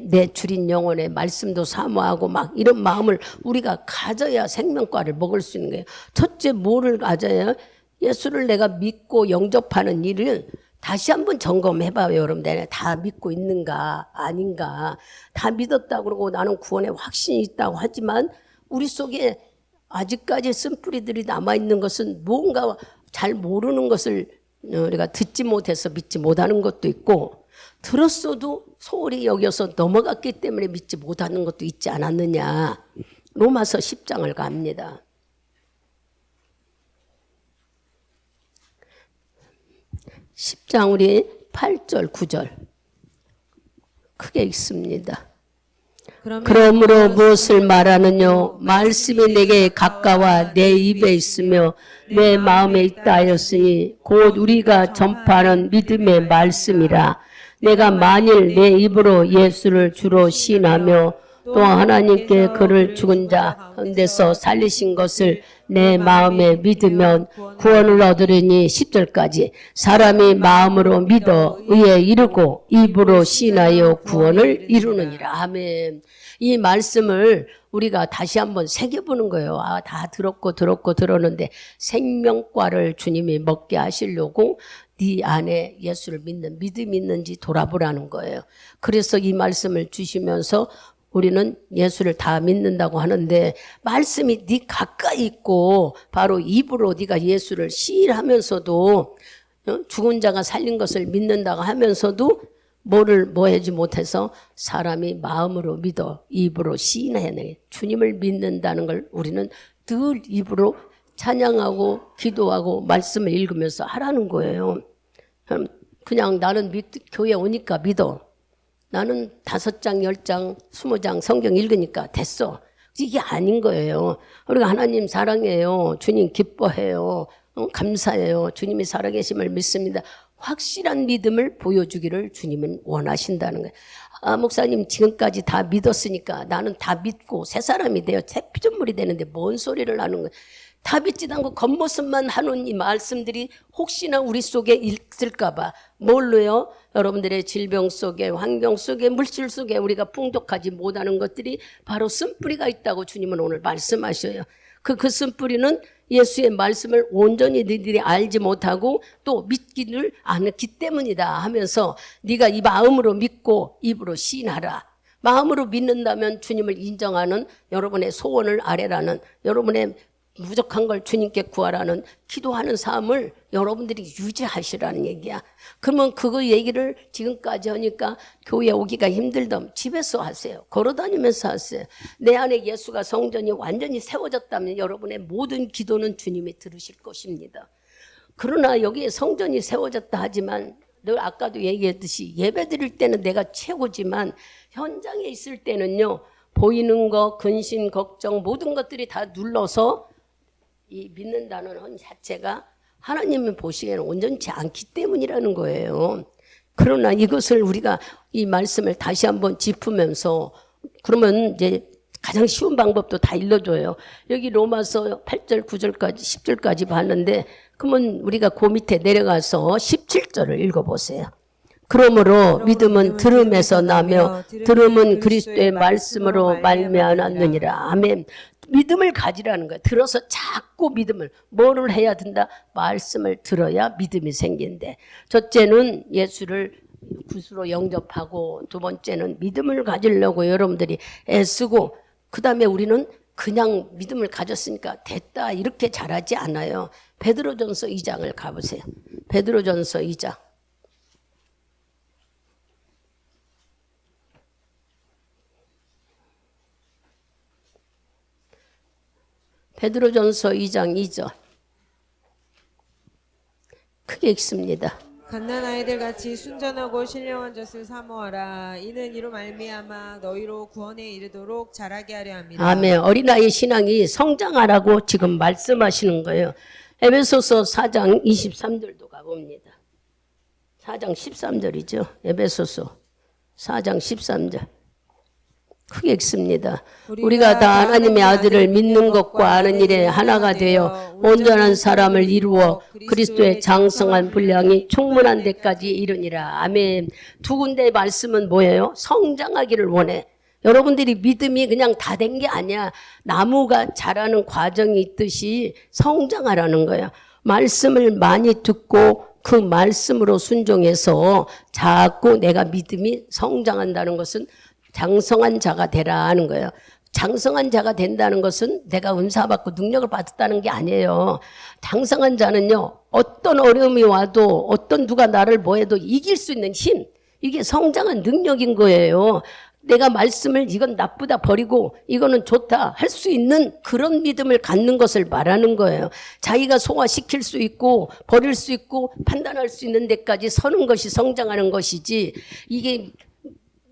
[SPEAKER 1] 내 주린 영혼의 말씀도 사모하고 막 이런 마음을 우리가 가져야 생명과를 먹을 수 있는 거예요. 첫째 뭐를 가져야? 예수를 내가 믿고 영접하는 일을 다시 한번 점검해봐요. 여러분, 내가 다 믿고 있는가 아닌가. 다 믿었다고 그러고 나는 구원에 확신이 있다고 하지만 우리 속에 아직까지 쓴뿌리들이 남아있는 것은 뭔가 잘 모르는 것을 우리가 듣지 못해서 믿지 못하는 것도 있고, 들었어도 소홀히 여겨서 넘어갔기 때문에 믿지 못하는 것도 있지 않았느냐. 로마서 10장을 갑니다. 10장 우리 8절 9절 크게 읽습니다. 그러므로 무엇을 말하느뇨? 말씀이 내게 가까워 내 입에 있으며 내 마음에 있다 하였으니 곧 우리가 전파하는 믿음의 말씀이라. 내가 만일 내 입으로 예수를 주로 시인하며 또 하나님께 그를 죽은 자 가운데서 살리신 것을 내 마음에 믿으면 구원을 얻으리니. 10절까지 사람이 마음으로 믿어 의에 이르고 입으로 시인하여 구원을 이루느니라. 아멘. 이 말씀을 우리가 다시 한번 새겨보는 거예요. 아, 다 들었는데 생명과를 주님이 먹게 하시려고 네 안에 예수를 믿는 믿음이 있는지 돌아보라는 거예요. 그래서 이 말씀을 주시면서 우리는 예수를 다 믿는다고 하는데, 말씀이 네 가까이 있고 바로 입으로 네가 예수를 시인하면서도 죽은 자가 살린 것을 믿는다고 하면서도 뭐 하지 못해서 사람이 마음으로 믿어 입으로 시인해야 돼. 주님을 믿는다는 걸 우리는 늘 입으로 찬양하고 기도하고 말씀을 읽으면서 하라는 거예요. 그냥 나는 교회 오니까 믿어. 나는 5장, 10장, 20장 성경 읽으니까 됐어. 이게 아닌 거예요. 우리가 하나님 사랑해요. 주님 기뻐해요. 감사해요. 주님이 살아계심을 믿습니다. 확실한 믿음을 보여주기를 주님은 원하신다는 거예요. 아, 목사님 지금까지 다 믿었으니까 나는 다 믿고 새 사람이 되어 새 피조물이 되는데 뭔 소리를 하는 거예요. 다 믿지도 않고 겉모습만 하는 이 말씀들이 혹시나 우리 속에 있을까 봐. 뭘로요? 여러분들의 질병 속에, 환경 속에, 물질 속에 우리가 풍족하지 못하는 것들이 바로 쓴뿌리가 있다고 주님은 오늘 말씀하셔요. 그 쓴뿌리는 예수의 말씀을 온전히 너희들이 알지 못하고 또 믿기를 않기 때문이다 하면서, 네가 이 마음으로 믿고 입으로 시인하라. 마음으로 믿는다면 주님을 인정하는, 여러분의 소원을 아뢰라는, 여러분의 부족한 걸 주님께 구하라는 기도하는 삶을 여러분들이 유지하시라는 얘기야. 그러면 그거 얘기를 지금까지 하니까 교회 오기가 힘들다면 집에서 하세요. 걸어다니면서 하세요. 내 안에 예수가 성전이 완전히 세워졌다면 여러분의 모든 기도는 주님이 들으실 것입니다. 그러나 여기에 성전이 세워졌다 하지만 늘 아까도 얘기했듯이 예배 드릴 때는 내가 최고지만 현장에 있을 때는요, 보이는 거, 근심, 걱정 모든 것들이 다 눌러서 이 믿는다는 혼 자체가 하나님이 보시기에는 온전치 않기 때문이라는 거예요. 그러나 이것을 우리가 이 말씀을 다시 한번 짚으면서, 그러면 이제 가장 쉬운 방법도 다 일러줘요. 여기 로마서 8절, 9절까지, 10절까지 봤는데, 그러면 우리가 그 밑에 내려가서 17절을 읽어보세요. 그러므로 믿음은 들음에서 나며 들음은 그리스도의 말씀으로 말미암았느니라. 아멘. 믿음을 가지라는 거야. 들어서 자꾸 믿음을, 뭐를 해야 된다? 말씀을 들어야 믿음이 생긴대. 첫째는 예수를 구주로 영접하고, 두 번째는 믿음을 가지려고 여러분들이 애쓰고, 그 다음에 우리는 그냥 믿음을 가졌으니까 됐다 이렇게 잘하지 않아요. 베드로전서 2장을 가보세요. 베드로전서 2장. 베드로전서 2장 2절. 크게 읽습니다.
[SPEAKER 2] 갓난 아이들 같이 순전하고 신령한 젖을 사모하라. 이는 이로 말미암아 너희로 구원에 이르도록 자라게 하려 함이라.
[SPEAKER 1] 아멘. 어린아이 신앙이 성장하라고 지금 말씀하시는 거예요. 에베소서 4장 23절도 가봅니다. 4장 13절이죠. 에베소서 4장 13절. 크게 읽습니다. 우리가 다 하나님의 아들을 믿는 것과 아는 일에 하나가 되어 온전한 사람을 이루어 그리스도의 장성한 분량이 충분한 데까지 이르니라. 아멘. 두 군데의 말씀은 뭐예요? 성장하기를 원해. 여러분들이 믿음이 그냥 다 된 게 아니야. 나무가 자라는 과정이 있듯이 성장하라는 거야. 말씀을 많이 듣고 그 말씀으로 순종해서 자꾸 내가 믿음이 성장한다는 것은 장성한 자가 되라 하는 거예요. 장성한 자가 된다는 것은 내가 은사받고 능력을 받았다는 게 아니에요. 장성한 자는요, 어떤 어려움이 와도 어떤 누가 나를 뭐해도 이길 수 있는 힘, 이게 성장한 능력인 거예요. 내가 말씀을 이건 나쁘다 버리고 이거는 좋다 할 수 있는 그런 믿음을 갖는 것을 말하는 거예요. 자기가 소화시킬 수 있고 버릴 수 있고 판단할 수 있는 데까지 서는 것이 성장하는 것이지, 이게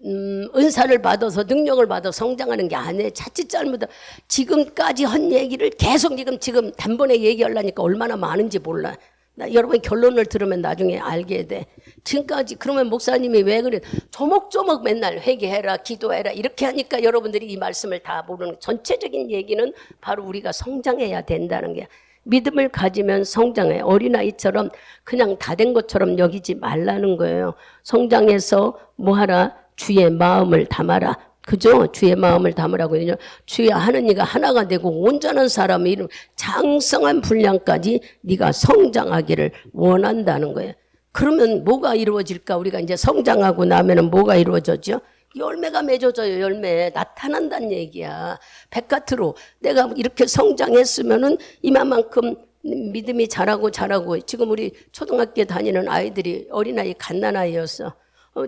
[SPEAKER 1] 은사를 받아서 능력을 받아 성장하는 게 아니에요. 자칫 잘못하 지금까지 한 얘기를 계속 지금 단번에 얘기하려니까 얼마나 많은지 몰라. 나 여러분 결론을 들으면 나중에 알게 돼. 지금까지 그러면 목사님이 왜 그래? 조목조목 맨날 회개해라, 기도해라 이렇게 하니까 여러분들이 이 말씀을 다 모르는, 전체적인 얘기는 바로 우리가 성장해야 된다는 게, 믿음을 가지면 성장해. 어린아이처럼 그냥 다 된 것처럼 여기지 말라는 거예요. 성장해서 뭐하라? 주의 마음을 담아라. 그죠? 주의 마음을 담으라고 해요. 주의 하는 이가 하나가 되고 온전한 사람의 이름 장성한 분량까지 네가 성장하기를 원한다는 거예요. 그러면 뭐가 이루어질까? 우리가 이제 성장하고 나면은 뭐가 이루어졌죠? 열매가 맺어져요. 열매 나타난다는 얘기야. 백화트로 내가 이렇게 성장했으면은 이만큼 믿음이 자라고 지금 우리 초등학교 다니는 아이들이 어린아이 갓난아이였어.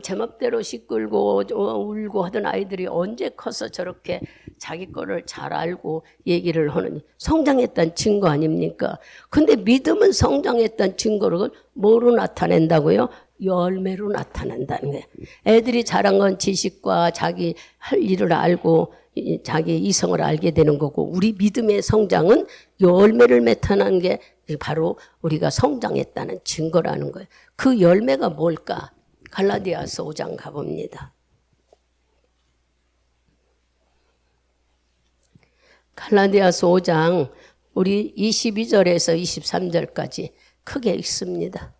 [SPEAKER 1] 제 맘대로 시끌고 울고 하던 아이들이 언제 커서 저렇게 자기 거를 잘 알고 얘기를 하느니 성장했다는 증거 아닙니까? 근데 믿음은 성장했다는 증거를 뭐로 나타낸다고요? 열매로 나타낸다는 거예요. 애들이 자란 건 지식과 자기 할 일을 알고 자기 이성을 알게 되는 거고, 우리 믿음의 성장은 열매를 나타나는 게 바로 우리가 성장했다는 증거라는 거예요. 그 열매가 뭘까? 갈라디아서 5장 가봅니다. 갈라디아서 5장 우리 22절에서 23절까지 크게 읽습니다.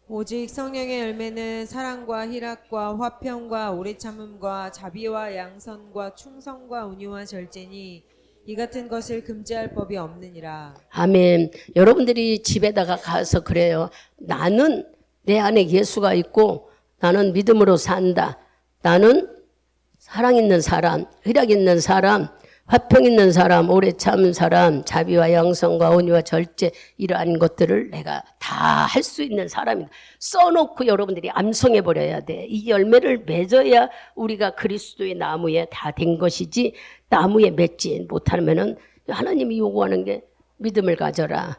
[SPEAKER 2] 오직 성령의 열매는 사랑과 희락과 화평과 오래 참음과 자비와 양선과 충성과 온유와 절제니 이 같은 것을 금지할 법이 없느니라. 아멘.
[SPEAKER 1] 여러분들이 집에다가 가서 그래요. 나는 내 안에 예수가 있고 나는 믿음으로 산다. 나는 사랑 있는 사람, 희락 있는 사람, 화평 있는 사람, 오래 참은 사람, 자비와 양성과 온유와 절제, 이러한 것들을 내가 다 할 수 있는 사람이다. 써놓고 여러분들이 암송해 버려야 돼. 이 열매를 맺어야 우리가 그리스도의 나무에 다 된 것이지, 나무에 맺지 못하면은 하나님이 요구하는 게 믿음을 가져라.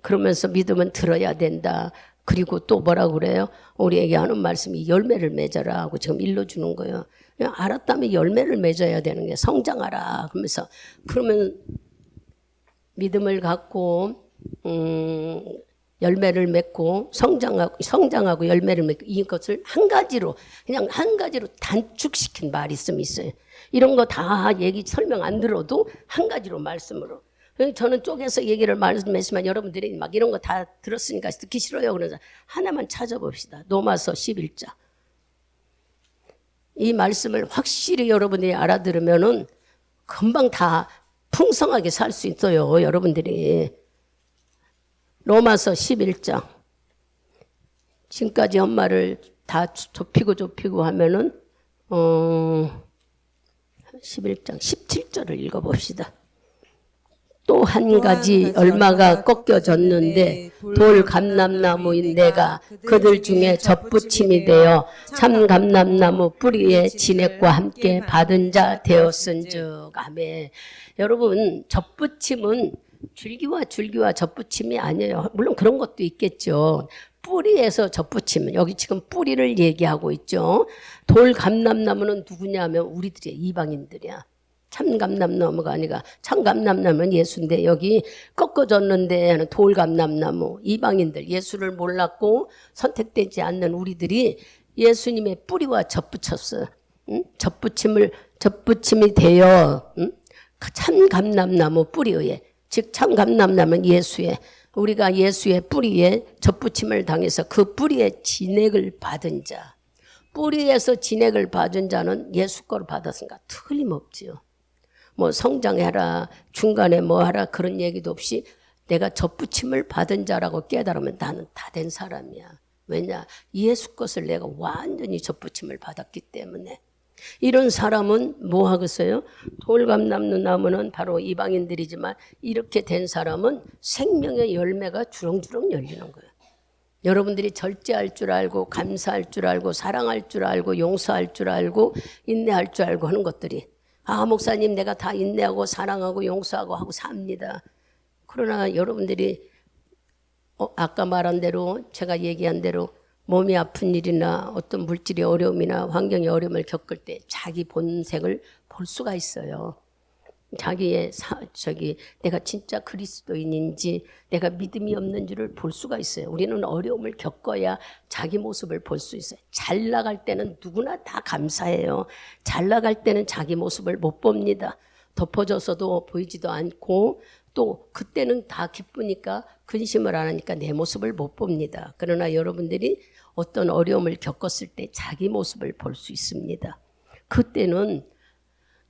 [SPEAKER 1] 그러면서 믿음은 들어야 된다. 그리고 또 뭐라고 그래요? 우리에게 하는 말씀이 열매를 맺어라 하고 지금 일러주는 거예요. 그냥 알았다면 열매를 맺어야 되는 게 성장하라. 그러면서 그러면 믿음을 갖고 열매를 맺고 성장하고 열매를 맺고, 이것을 한 가지로 단축시킨 말씀이 있어요. 이런 거 다 얘기 설명 안 들어도 한 가지로 말씀으로. 저는 쪼개서 얘기를 말씀했지만 여러분들이 막 이런 거 다 들었으니까 듣기 싫어요. 그래서 하나만 찾아봅시다. 로마서 11장. 이 말씀을 확실히 여러분들이 알아들으면은 금방 다 풍성하게 살 수 있어요. 여러분들이. 로마서 11장. 지금까지 엄마를 다 좁히고 하면은 11장 17절을 읽어봅시다. 또 한 가지 얼마가 꺾여졌는데 돌 감람나무인 내가 그들 중에 젖붙임이 되어 참 감람나무 뿌리에 진액과 함께 받은 자 되었은즉. 아멘. 여러분, 젖붙임은 줄기와 젖붙임이 아니에요. 물론 그런 것도 있겠죠. 뿌리에서 젖붙임, 여기 지금 뿌리를 얘기하고 있죠. 돌 감람나무는 누구냐면 우리들이야, 이방인들이야. 참 감람나무가 아니라 참 감람나무는 예수인데 여기 꺾어졌는데 하는 돌 감람나무, 이방인들, 예수를 몰랐고 선택되지 않는 우리들이 예수님의 뿌리와 젖붙였어요. 응? 젖붙임이 되어, 응? 참 감람나무 뿌리에, 즉 참 감람나무는 예수의, 우리가 예수의 뿌리에 젖붙임을 당해서 그 뿌리에 진액을 받은 자, 뿌리에서 진액을 받은 자는 예수 거로 받았으니까 틀림없지요. 뭐 성장해라, 중간에 뭐 하라 그런 얘기도 없이 내가 젖붙임을 받은 자라고 깨달으면 나는 다 된 사람이야. 왜냐? 예수 것을 내가 완전히 젖붙임을 받았기 때문에. 이런 사람은 뭐 하겠어요? 돌감나무는 바로 이방인들이지만 이렇게 된 사람은 생명의 열매가 주렁주렁 열리는 거예요. 여러분들이 절제할 줄 알고 감사할 줄 알고 사랑할 줄 알고 용서할 줄 알고 인내할 줄 알고 하는 것들이, 아 목사님 내가 다 인내하고 사랑하고 용서하고 하고 삽니다. 그러나 여러분들이 아까 말한 대로, 제가 얘기한 대로 몸이 아픈 일이나 어떤 물질의 어려움이나 환경의 어려움을 겪을 때 자기 본색을 볼 수가 있어요. 자기의 내가 진짜 그리스도인인지 내가 믿음이 없는 줄을 볼 수가 있어요. 우리는 어려움을 겪어야 자기 모습을 볼 수 있어요. 잘 나갈 때는 누구나 다 감사해요. 잘 나갈 때는 자기 모습을 못 봅니다. 덮어져서도 보이지도 않고 또 그때는 다 기쁘니까 근심을 안 하니까 내 모습을 못 봅니다. 그러나 여러분들이 어떤 어려움을 겪었을 때 자기 모습을 볼 수 있습니다. 그때는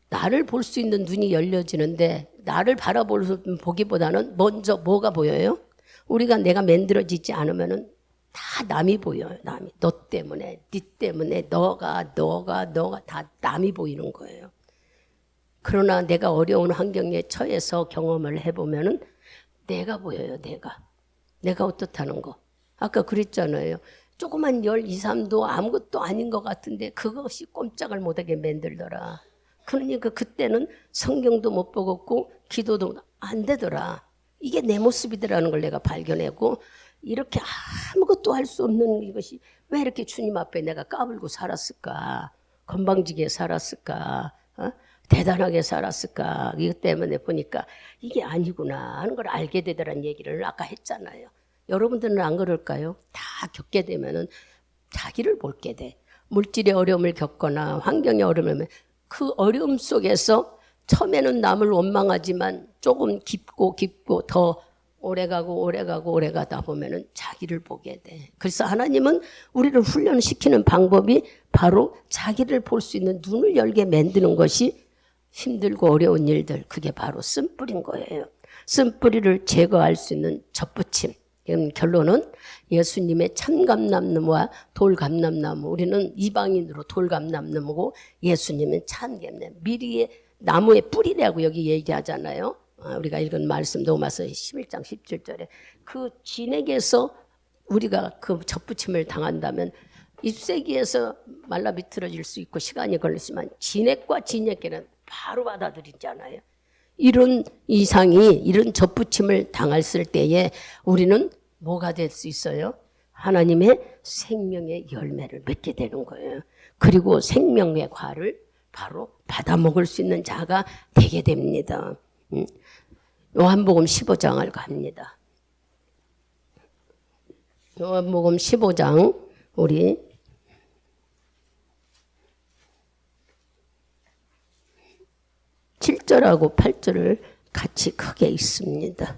[SPEAKER 1] 나를 볼 수 있는 눈이 열려지는데, 나를 바라보기보다는 먼저 뭐가 보여요? 우리가 내가 만들어지지 않으면은 다 남이 보여요. 남이. 너 때문에, 네 때문에, 너가 다 남이 보이는 거예요. 그러나 내가 어려운 환경에 처해서 경험을 해보면은 내가 보여요. 내가 어떻다는 거. 아까 그랬잖아요. 조그만 열 2, 3도 아무것도 아닌 것 같은데 그것이 꼼짝을 못하게 만들더라. 그러니까 그때는 성경도 못 보겠고 기도도 안 되더라. 이게 내 모습이더라는 걸 내가 발견하고, 이렇게 아무것도 할 수 없는 이것이 왜 이렇게 주님 앞에 내가 까불고 살았을까? 건방지게 살았을까? 대단하게 살았을까? 이것 때문에 보니까 이게 아니구나 하는 걸 알게 되더라는 얘기를 아까 했잖아요. 여러분들은 안 그럴까요? 다 겪게 되면은 자기를 볼게 돼. 물질의 어려움을 겪거나 환경의 어려움을, 그 어려움 속에서 처음에는 남을 원망하지만 조금 깊고 더 오래가다 보면은 자기를 보게 돼. 그래서 하나님은 우리를 훈련시키는 방법이 바로 자기를 볼 수 있는 눈을 열게 만드는 것이 힘들고 어려운 일들, 그게 바로 쓴뿌리인 거예요. 쓴뿌리를 제거할 수 있는 젖붙임. 결론은 예수님의 참감람나무와 돌감람나무, 우리는 이방인으로 돌감람나무고 예수님은 참감나무, 미리의 나무의 뿌리라고 여기 얘기하잖아요. 우리가 읽은 말씀 로마서 11장 17절에 그 진액에서 우리가 그 젖붙임을 당한다면 잎새기에서 말라 비틀어질 수 있고 시간이 걸리지만 진액과 진액계는 바로 받아들이잖아요. 이런 이상이, 이런 젖붙임을 당했을 때에 우리는 뭐가 될 수 있어요? 하나님의 생명의 열매를 맺게 되는 거예요. 그리고 생명의 과를 바로 받아먹을 수 있는 자가 되게 됩니다. 요한복음 15장을 갑니다. 요한복음 15장 우리 7절하고 8절을 같이 크게 읽습니다.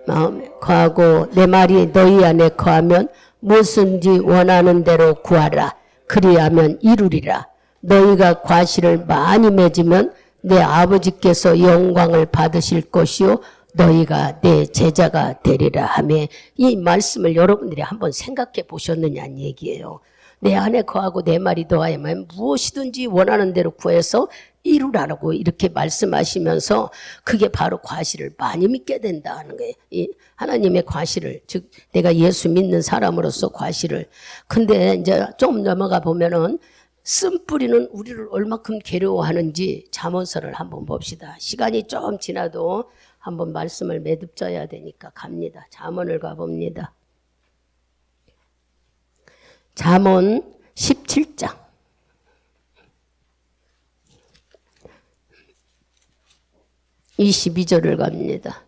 [SPEAKER 1] 마음에 거하고 내 말이 너희 안에 거하면 무엇인지 원하는 대로 구하라. 그리하면 이루리라. 너희가 과실을 많이 맺으면 내 아버지께서 영광을 받으실 것이요 너희가 내 제자가 되리라 하며, 이 말씀을 여러분들이 한번 생각해 보셨느냐는 얘기예요. 내 안에 거하고 내 말이 더하면 무엇이든지 원하는 대로 구해서 이루라고 이렇게 말씀하시면서 그게 바로 과실을 많이 믿게 된다는 거예요. 이 하나님의 과실을, 즉 내가 예수 믿는 사람으로서 과실을. 근데 이제 좀 넘어가 보면은 쓴뿌리는 우리를 얼마큼 괴로워하는지 잠언서를 한번 봅시다. 시간이 좀 지나도 한번 말씀을 매듭져야 되니까 갑니다. 잠언을 가봅니다. 잠언 17장 22절을 갑니다.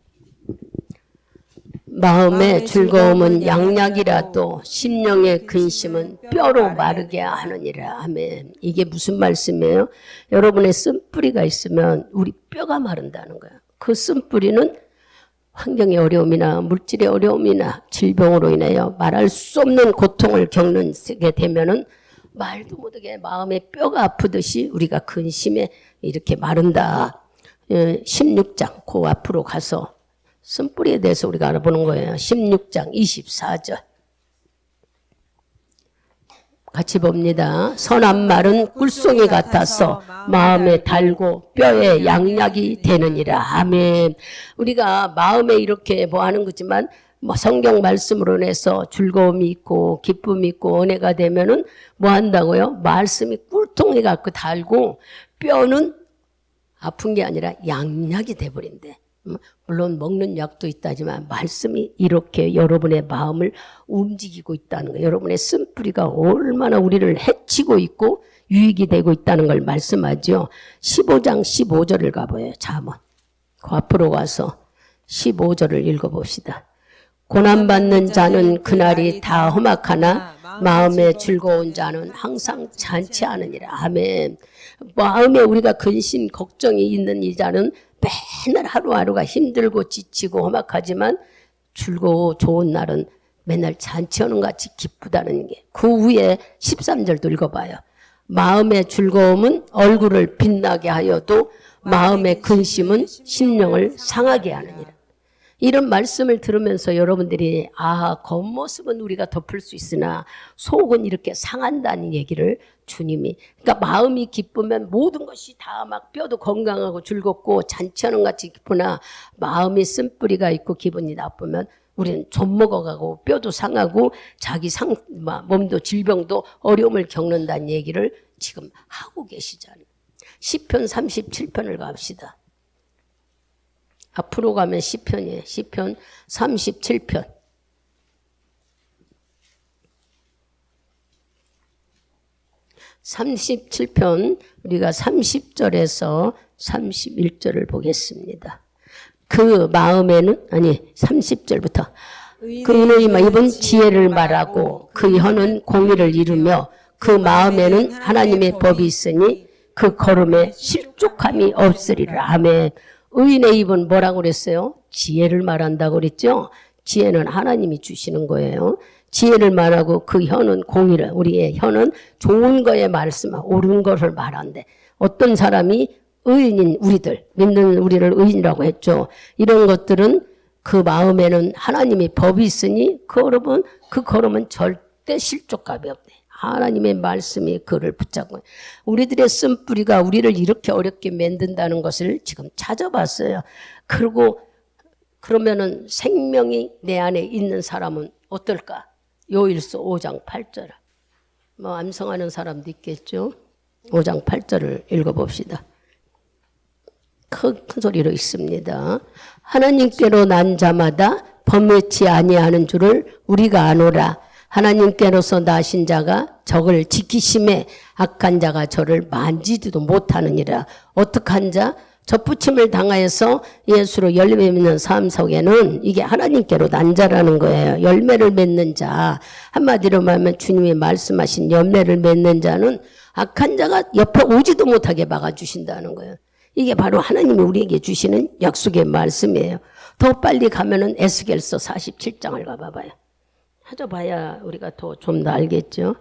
[SPEAKER 1] 마음의 즐거움은 양약이라도 심령의 근심은 뼈로 마르게 하느니라. 아멘. 이게 무슨 말씀이에요? 여러분의 쓴뿌리가 있으면 우리 뼈가 마른다는 거예요. 그 쓴뿌리는 환경의 어려움이나 물질의 어려움이나 질병으로 인하여 말할 수 없는 고통을 겪게 되면은 말도 못하게 마음의 뼈가 아프듯이 우리가 근심에 이렇게 마른다. 16장 그 앞으로 가서 쓴뿌리에 대해서 우리가 알아보는 거예요. 16장 24절 같이 봅니다. 선한 말은 꿀송이 같아서 마음에 달고 뼈에 양약이 되느니라. 아멘. 우리가 마음에 이렇게 뭐 하는 거지만 뭐 성경 말씀으로 인해서 즐거움이 있고 기쁨이 있고 은혜가 되면은 뭐 한다고요? 말씀이 꿀통이 같고 달고 뼈는 아픈 게 아니라 양약이 돼버린대. 물론 먹는 약도 있다지만 말씀이 이렇게 여러분의 마음을 움직이고 있다는 거예요. 여러분의 쓴뿌리가 얼마나 우리를 해치고 있고 유익이 되고 있다는 걸 말씀하죠. 15장 15절을 가봐요. 잠언. 그 앞으로 가서 15절을 읽어봅시다. 고난받는 자는 그날이 다 험악하나 마음에 즐거운 자는 항상 잔치 않으니라. 아멘. 마음에 우리가 근심 걱정이 있는 이 자는 맨날 하루하루가 힘들고 지치고 험악하지만 즐거워 좋은 날은 맨날 잔치하는 같이 기쁘다는 게. 그 위에 13절도 읽어봐요. 마음의 즐거움은 얼굴을 빛나게 하여도 마음의 근심은 심령을 상하게 하느니라. 이런 말씀을 들으면서 여러분들이 겉모습은 우리가 덮을 수 있으나 속은 이렇게 상한다는 얘기를 주님이, 그러니까 마음이 기쁘면 모든 것이 다 막 뼈도 건강하고 즐겁고 잔치하는 같이 기쁘나 마음이 쓴뿌리가 있고 기분이 나쁘면 우리는 좀 먹어가고 뼈도 상하고 자기 몸도 질병도 어려움을 겪는다는 얘기를 지금 하고 계시잖아요. 시편 37편을 갑시다. 앞으로 가면 시편이에요. 시편 37편. 37편 우리가 30절에서 31절을 보겠습니다. 그 마음에는 30절부터 그 은의 입은 지혜를 말하고 그 혀는 공의를 이루며 그 마음에는 하나님의 법이 있으니 그 걸음에 실족함이 없으리라. 아멘. 의인의 입은 뭐라고 그랬어요? 지혜를 말한다고 그랬죠? 지혜는 하나님이 주시는 거예요. 지혜를 말하고 그 혀는 공의를, 우리의 혀는 좋은 거에 말씀, 옳은 것을 말한대. 어떤 사람이 의인인 우리들, 믿는 우리를 의인이라고 했죠. 이런 것들은 그 마음에는 하나님의 법이 있으니 그 걸음은 절대 실족감이 없대. 하나님의 말씀이 그를 붙잡고, 우리들의 쓴뿌리가 우리를 이렇게 어렵게 만든다는 것을 지금 찾아봤어요. 그러면은 생명이 내 안에 있는 사람은 어떨까? 요일서 5장 8절. 뭐 암송하는 사람도 있겠죠. 5장 8절을 읽어봅시다. 큰 소리로 읽습니다. 하나님께로 난 자마다 범죄치 아니하는 줄을 우리가 아노라. 하나님께로서 나신 자가 적을 지키심에 악한 자가 저를 만지지도 못하느니라. 어떡한 자? 접붙임을 당하여서 예수로 열매 맺는 삶 속에는 이게 하나님께로 난 자라는 거예요. 열매를 맺는 자. 한마디로 말하면 주님이 말씀하신 열매를 맺는 자는 악한 자가 옆에 오지도 못하게 막아주신다는 거예요. 이게 바로 하나님이 우리에게 주시는 약속의 말씀이에요. 더 빨리 가면은 에스겔서 47장을 가봐봐요. 찾아봐야 우리가 좀 더 알겠죠.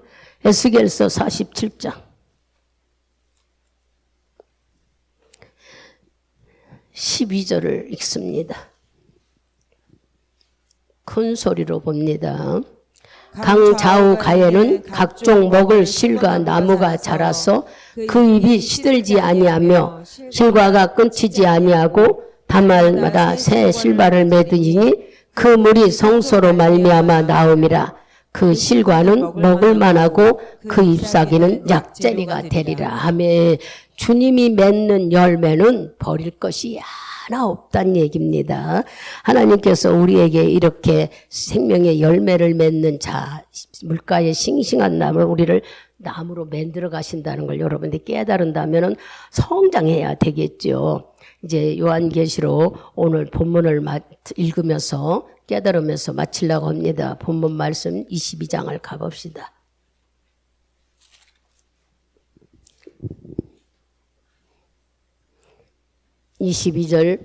[SPEAKER 1] 에스겔서 47장 12절을 읽습니다. 큰 소리로 봅니다. 강 좌우 가에는 각종 먹을 실과 나무가 자라서 그 잎이 시들지 아니하며 실과가 끊치지 아니하고 다말마다 새 실과를 맺으니 그 물이 성소로 말미암아 나옴이라. 그 실과는 먹을 만하고 그 잎사귀는 약재리가 되리라. 하며 주님이 맺는 열매는 버릴 것이 하나 없다는 얘기입니다. 하나님께서 우리에게 이렇게 생명의 열매를 맺는 자, 물가에 싱싱한 나무를 우리를 나무로 만들어 가신다는 걸 여러분들이 깨달은다면 성장해야 되겠죠. 이제 요한계시록 오늘 본문을 읽으면서 깨달으면서 마치려고 합니다. 본문 말씀 22장을 가봅시다. 22장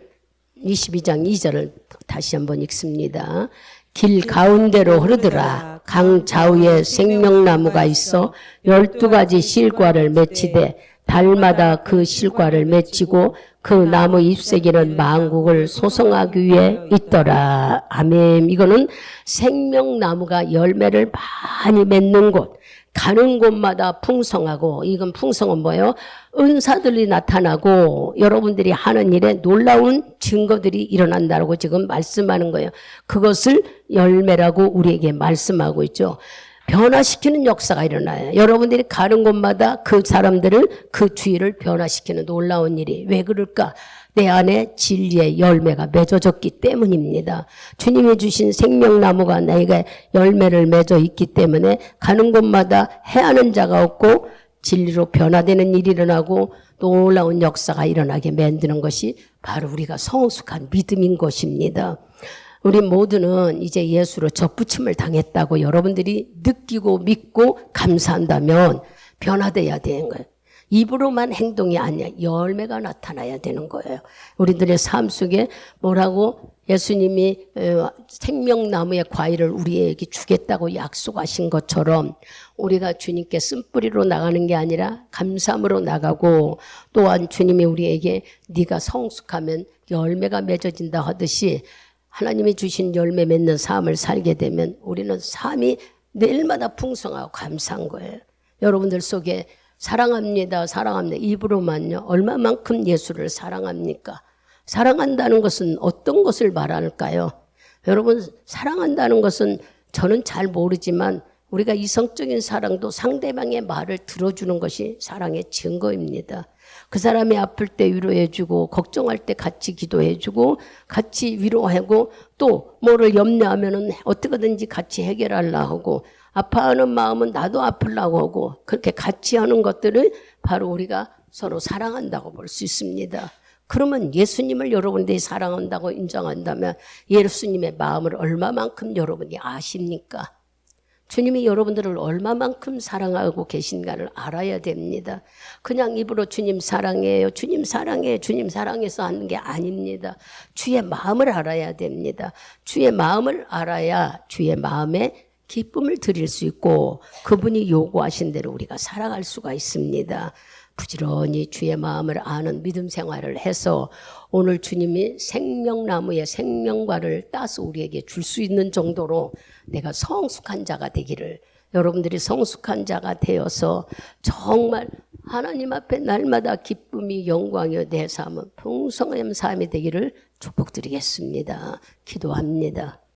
[SPEAKER 1] 2절을 다시 한번 읽습니다. 길 가운데로 흐르더라. 강 좌우에 생명나무가 있어 12가지 실과를 맺히되 달마다 그 실과를 맺히고 그 나무 잎새기는 만국을 소성하기 위해 있더라. 아멘. 이거는 생명나무가 열매를 많이 맺는 곳, 가는 곳마다 풍성하고, 이건 풍성은 뭐예요? 은사들이 나타나고 여러분들이 하는 일에 놀라운 증거들이 일어난다고 지금 말씀하는 거예요. 그것을 열매라고 우리에게 말씀하고 있죠. 변화시키는 역사가 일어나요. 여러분들이 가는 곳마다 그 사람들을, 그 주위를 변화시키는 놀라운 일이. 왜 그럴까? 내 안에 진리의 열매가 맺어졌기 때문입니다. 주님이 주신 생명나무가 내게 열매를 맺어 있기 때문에 가는 곳마다 해하는 자가 없고 진리로 변화되는 일이 일어나고 놀라운 역사가 일어나게 만드는 것이 바로 우리가 성숙한 믿음인 것입니다. 우리 모두는 이제 예수로 접붙임을 당했다고 여러분들이 느끼고 믿고 감사한다면 변화돼야 되는 거예요. 입으로만 행동이 아니야. 열매가 나타나야 되는 거예요. 우리들의 삶 속에 뭐라고 예수님이 생명나무의 과일을 우리에게 주겠다고 약속하신 것처럼 우리가 주님께 쓴뿌리로 나가는 게 아니라 감사함으로 나가고, 또한 주님이 우리에게 네가 성숙하면 열매가 맺어진다 하듯이 하나님이 주신 열매 맺는 삶을 살게 되면 우리는 삶이 내일마다 풍성하고 감사한 거예요. 여러분들 속에 사랑합니다, 사랑합니다 입으로만요 얼마만큼 예수를 사랑합니까? 사랑한다는 것은 어떤 것을 말할까요? 여러분, 사랑한다는 것은 저는 잘 모르지만 우리가 이성적인 사랑도 상대방의 말을 들어주는 것이 사랑의 증거입니다. 그 사람이 아플 때 위로해주고, 걱정할 때 같이 기도해주고, 같이 위로하고, 또 뭐를 염려하면은 어떻게든지 같이 해결하려고 하고, 아파하는 마음은 나도 아프려고 하고, 그렇게 같이 하는 것들을 바로 우리가 서로 사랑한다고 볼 수 있습니다. 그러면 예수님을 여러분들이 사랑한다고 인정한다면 예수님의 마음을 얼마만큼 여러분이 아십니까? 주님이 여러분들을 얼마만큼 사랑하고 계신가를 알아야 됩니다. 그냥 입으로 주님 사랑해요, 주님 사랑해, 주님 사랑해서 하는 게 아닙니다. 주의 마음을 알아야 됩니다. 주의 마음을 알아야 주의 마음에 기쁨을 드릴 수 있고 그분이 요구하신 대로 우리가 살아갈 수가 있습니다. 부지런히 주의 마음을 아는 믿음 생활을 해서 오늘 주님이 생명나무의 생명과를 따서 우리에게 줄 수 있는 정도로 내가 성숙한 자가 되기를, 여러분들이 성숙한 자가 되어서 정말 하나님 앞에 날마다 기쁨이 영광이요 내 삶은 풍성한 삶이 되기를 축복드리겠습니다. 기도합니다.